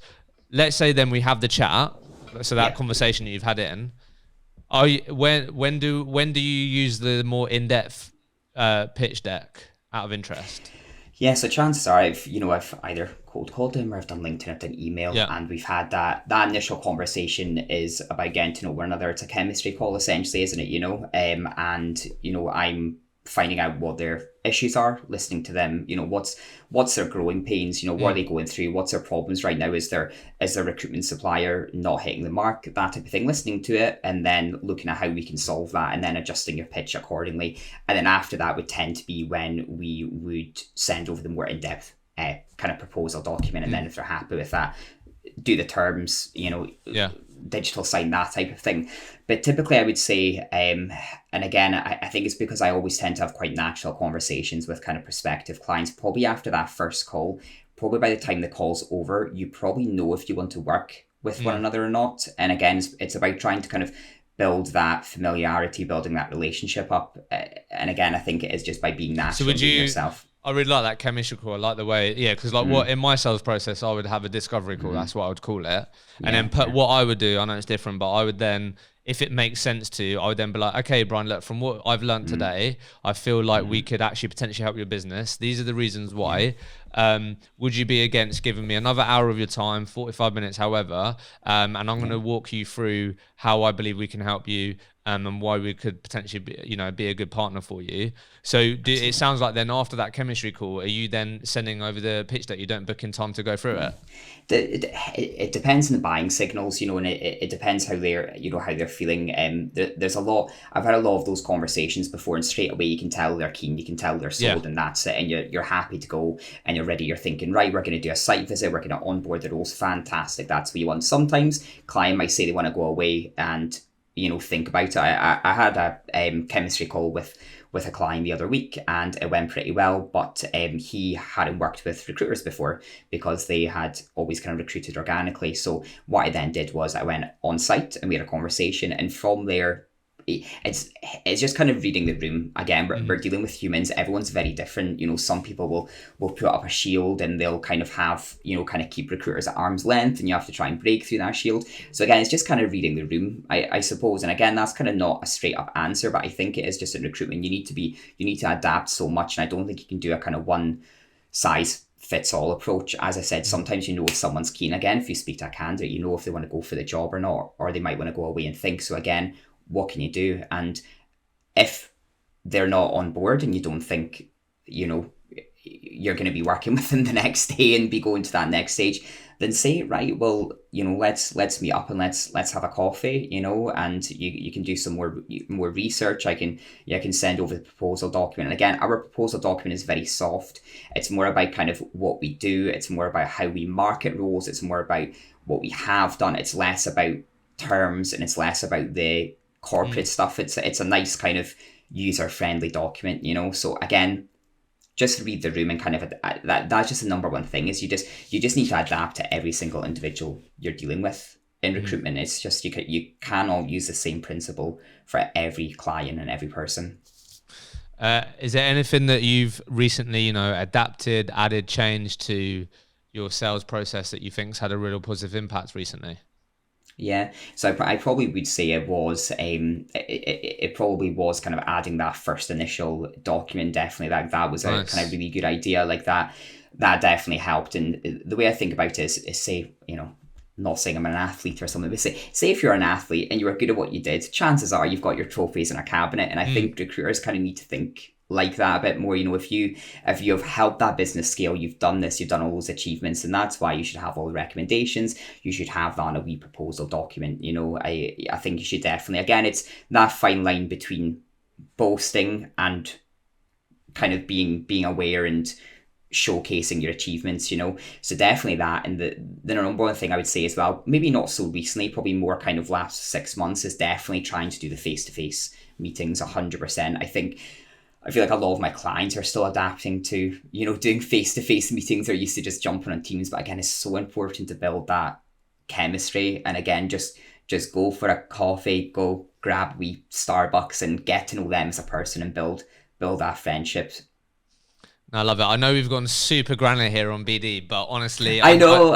let's say then we have the chat, so that conversation that you've had in, when do you use the more in-depth pitch deck out of interest? Yeah, so chances are I've either cold called him or I've done LinkedIn, I've done email, and we've had that initial conversation is about getting to know one another. It's a chemistry call essentially, isn't it? And I'm finding out what their issues are, listening to them, what's their growing pains, what are they going through, what's their problems right now, is their recruitment supplier not hitting the mark, that type of thing, listening to it, and then looking at how we can solve that, and then adjusting your pitch accordingly. And then after that would tend to be when we would send over the more in-depth kind of proposal document, and then if they're happy with that, do the terms, you know, Yeah. digital sign, that type of thing. But typically I would say, and again, I think it's because I always tend to have quite natural conversations with kind of prospective clients. Probably after that first call, probably by the time the call's over, you probably know if you want to work with one another or not. And again, it's about trying to kind of build that familiarity, building that relationship up. And again, I think it is just by being natural, would being you- yourself. I really like that chemistry call. I like the way, yeah, because like what in my sales process, I would have a discovery call. That's what I would call it, and then put what I would do. I know it's different, but I would then, if it makes sense to, I would then be like, okay, Brian, look, from what I've learned today, I feel like we could actually potentially help your business. These are the reasons why. Would you be against giving me another hour of your time, 45 minutes, however, and I'm going to walk you through how I believe we can help you, and why we could potentially be, you know, be a good partner for you. So it sounds like then after that chemistry call, are you then sending over the pitch that you don't book in time to go through it? It depends on the buying signals, you know, and it depends how they're, you know, how they're feeling. There's a lot, I've had a lot of those conversations before, and straight away you can tell they're keen, you can tell they're sold, and that's it, and you're happy to go, and you're ready, you're thinking, right, we're going to do a site visit, we're going to onboard the roles, fantastic, that's what you want. Sometimes client might say they want to go away and, you know, think about it. I had a chemistry call with a client the other week, and it went pretty well, but he hadn't worked with recruiters before because they had always kind of recruited organically. So what I then did was I went on site and we had a conversation, and from there it's just kind of reading the room. Again, we're dealing with humans, everyone's very different. You know, some people will put up a shield and they'll kind of have, you know, kind of keep recruiters at arm's length, and you have to try and break through that shield. So again, it's just kind of reading the room, I suppose. And again, that's kind of not a straight up answer, but I think it is just in recruitment, you need to adapt so much, and I don't think you can do a kind of one size fits all approach. As I said, sometimes you know if someone's keen. Again, if you speak to a candidate, you know if they want to go for the job or not, or they might want to go away and think. So again, what can you do? And if they're not on board and you don't think, you know, you're going to be working with them the next day and be going to that next stage, then say, right, well, you know, let's meet up and let's have a coffee, you know, and you can do some more research. I can send over the proposal document. And again, our proposal document is very soft. It's more about kind of what we do. It's more about how we market roles. It's more about what we have done. It's less about terms, and it's less about the corporate stuff. It's a nice kind of user-friendly document, you know. So again, just read the room, and kind of that's just the number one thing, is you just need to adapt to every single individual you're dealing with in recruitment. It's just you cannot use the same principle for every client and every person. Is there anything that you've recently, you know, adapted, added, changed to your sales process that you think's had a real positive impact recently? Yeah, so I probably would say it was it probably was kind of adding that first initial document. Definitely, that was a kind of really good idea. Like that definitely helped. And the way I think about it is say, you know, not saying I'm an athlete or something, but say if you're an athlete and you were good at what you did, chances are you've got your trophies in a cabinet. And I think recruiters kind of need to think like that a bit more. You know, if you have helped that business scale, you've done this, you've done all those achievements, and that's why you should have all the recommendations. You should have that on a wee proposal document. You know, I think you should definitely, again, it's that fine line between boasting and kind of being aware and showcasing your achievements, you know. So definitely that. And the number one thing I would say as well, maybe not so recently, probably more kind of last 6 months, is definitely trying to do the face-to-face meetings 100%. I feel like a lot of my clients are still adapting to, you know, doing face-to-face meetings. They're used to just jumping on Teams, but again, it's so important to build that chemistry. And again, just go for a coffee, go grab wee Starbucks and get to know them as a person and build that friendship. I love it. I know we've gone super granular here on BD, but honestly, I know.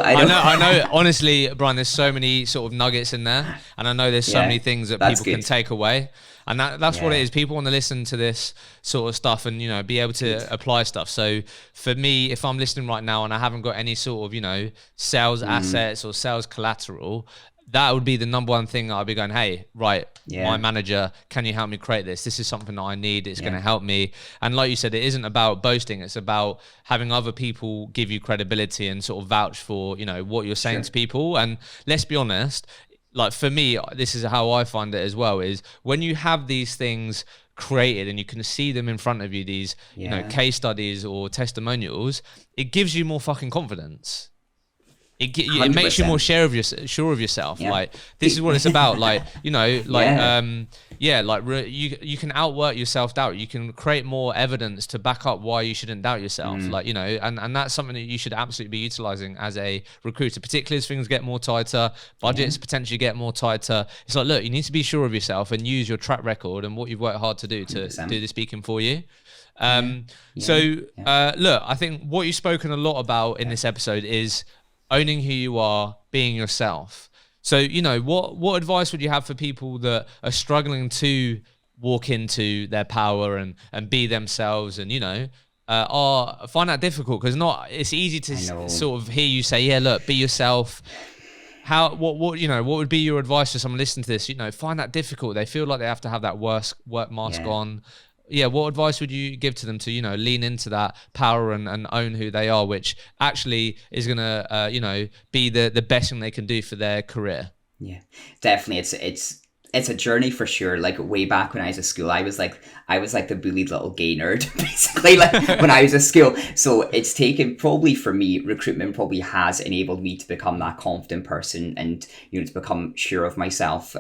Honestly, Brian, there's so many sort of nuggets in there, and I know there's so many things that people can take away, and that's what it is. People want to listen to this sort of stuff and, you know, be able to apply stuff. So for me, if I'm listening right now and I haven't got any sort of, you know, sales assets or sales collateral, that would be the number one thing that I'd be going, hey, right, my manager, can you help me create this? This is something that I need. It's going to help me. And like you said, it isn't about boasting. It's about having other people give you credibility and sort of vouch for, you know, what you're saying to people. And let's be honest, like for me, this is how I find it as well, is when you have these things created and you can see them in front of you, these, you know, case studies or testimonials, it gives you more fucking confidence. it makes you more sure of yourself. Yeah. Like, this is what it's about. Like, you know, like, you can outwork your self-doubt. You can create more evidence to back up why you shouldn't doubt yourself. Like, you know, and that's something that you should absolutely be utilizing as a recruiter, particularly as things get more tighter, budgets potentially get more tighter. It's like, look, you need to be sure of yourself and use your track record and what you've worked hard to do to 100%. do the speaking for you. Look, I think what you've spoken a lot about in this episode is owning who you are, being yourself. So, you know, what advice would you have for people that are struggling to walk into their power and be themselves, and, you know, find that difficult? Because it's easy to sort of hear you say, yeah, look, be yourself. What would be your advice to someone listening to this? You know, find that difficult. They feel like they have to have that work mask on. Yeah, what advice would you give to them to, you know, lean into that power and own who they are, which actually is going to, you know, be the best thing they can do for their career? Yeah, definitely. It's a journey for sure. Like, way back when I was at school, I was like the bullied little gay nerd, basically, like when I was at school. So it's taken, probably for me, recruitment probably has enabled me to become that confident person and, you know, to become sure of myself.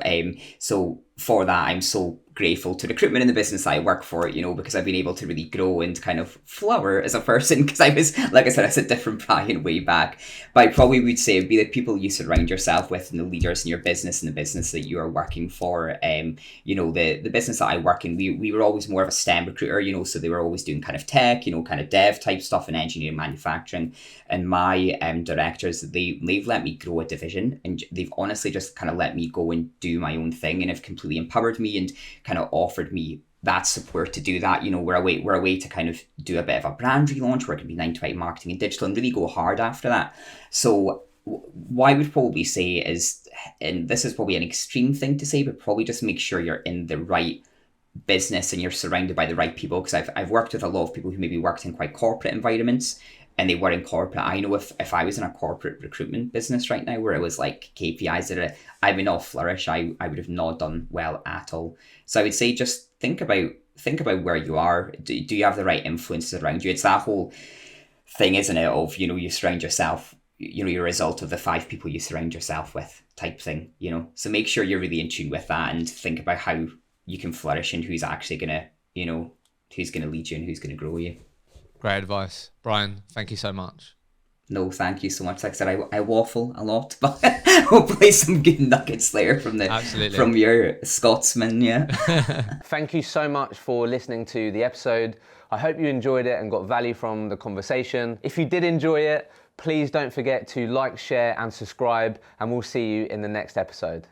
So for that, I'm so grateful to recruitment and the business I work for, you know, because I've been able to really grow and kind of flower as a person, because I was, like I said, I was a different Brian way back. But I probably would say it'd be the people you surround yourself with and the leaders in your business and the business that you are working for. You know, the business that I work in, we were always more of a STEM recruiter, you know, so they were always doing kind of tech, you know, kind of dev type stuff and engineering, manufacturing. And my directors, they've let me grow a division, and they've honestly just kind of let me go and do my own thing, and have completely empowered me and kind of offered me that support to do that. You know, we're a way to kind of do a bit of a brand relaunch where it can be 9-to-5 marketing and digital and really go hard after that. So what I would probably say is, and this is probably an extreme thing to say, but probably just make sure you're in the right business and you're surrounded by the right people. Because I've worked with a lot of people who maybe worked in quite corporate environments, and they were in corporate. I know if I was in a corporate recruitment business right now where it was like KPIs that I would not flourish, I would have not done well at all. So I would say just think about where you are. Do you have the right influences around you? It's that whole thing, isn't it, of, you know, you surround yourself, you know, you're a result of the 5 people you surround yourself with type thing, you know. So make sure you're really in tune with that and think about how you can flourish and who's actually gonna, you know, who's gonna lead you and who's gonna grow you. Great advice. Brian, thank you so much. No, thank you so much. Like I said, I waffle a lot, but hopefully some good nuggets there from your Scotsman, yeah. Thank you so much for listening to the episode. I hope you enjoyed it and got value from the conversation. If you did enjoy it, please don't forget to like, share and subscribe, and we'll see you in the next episode.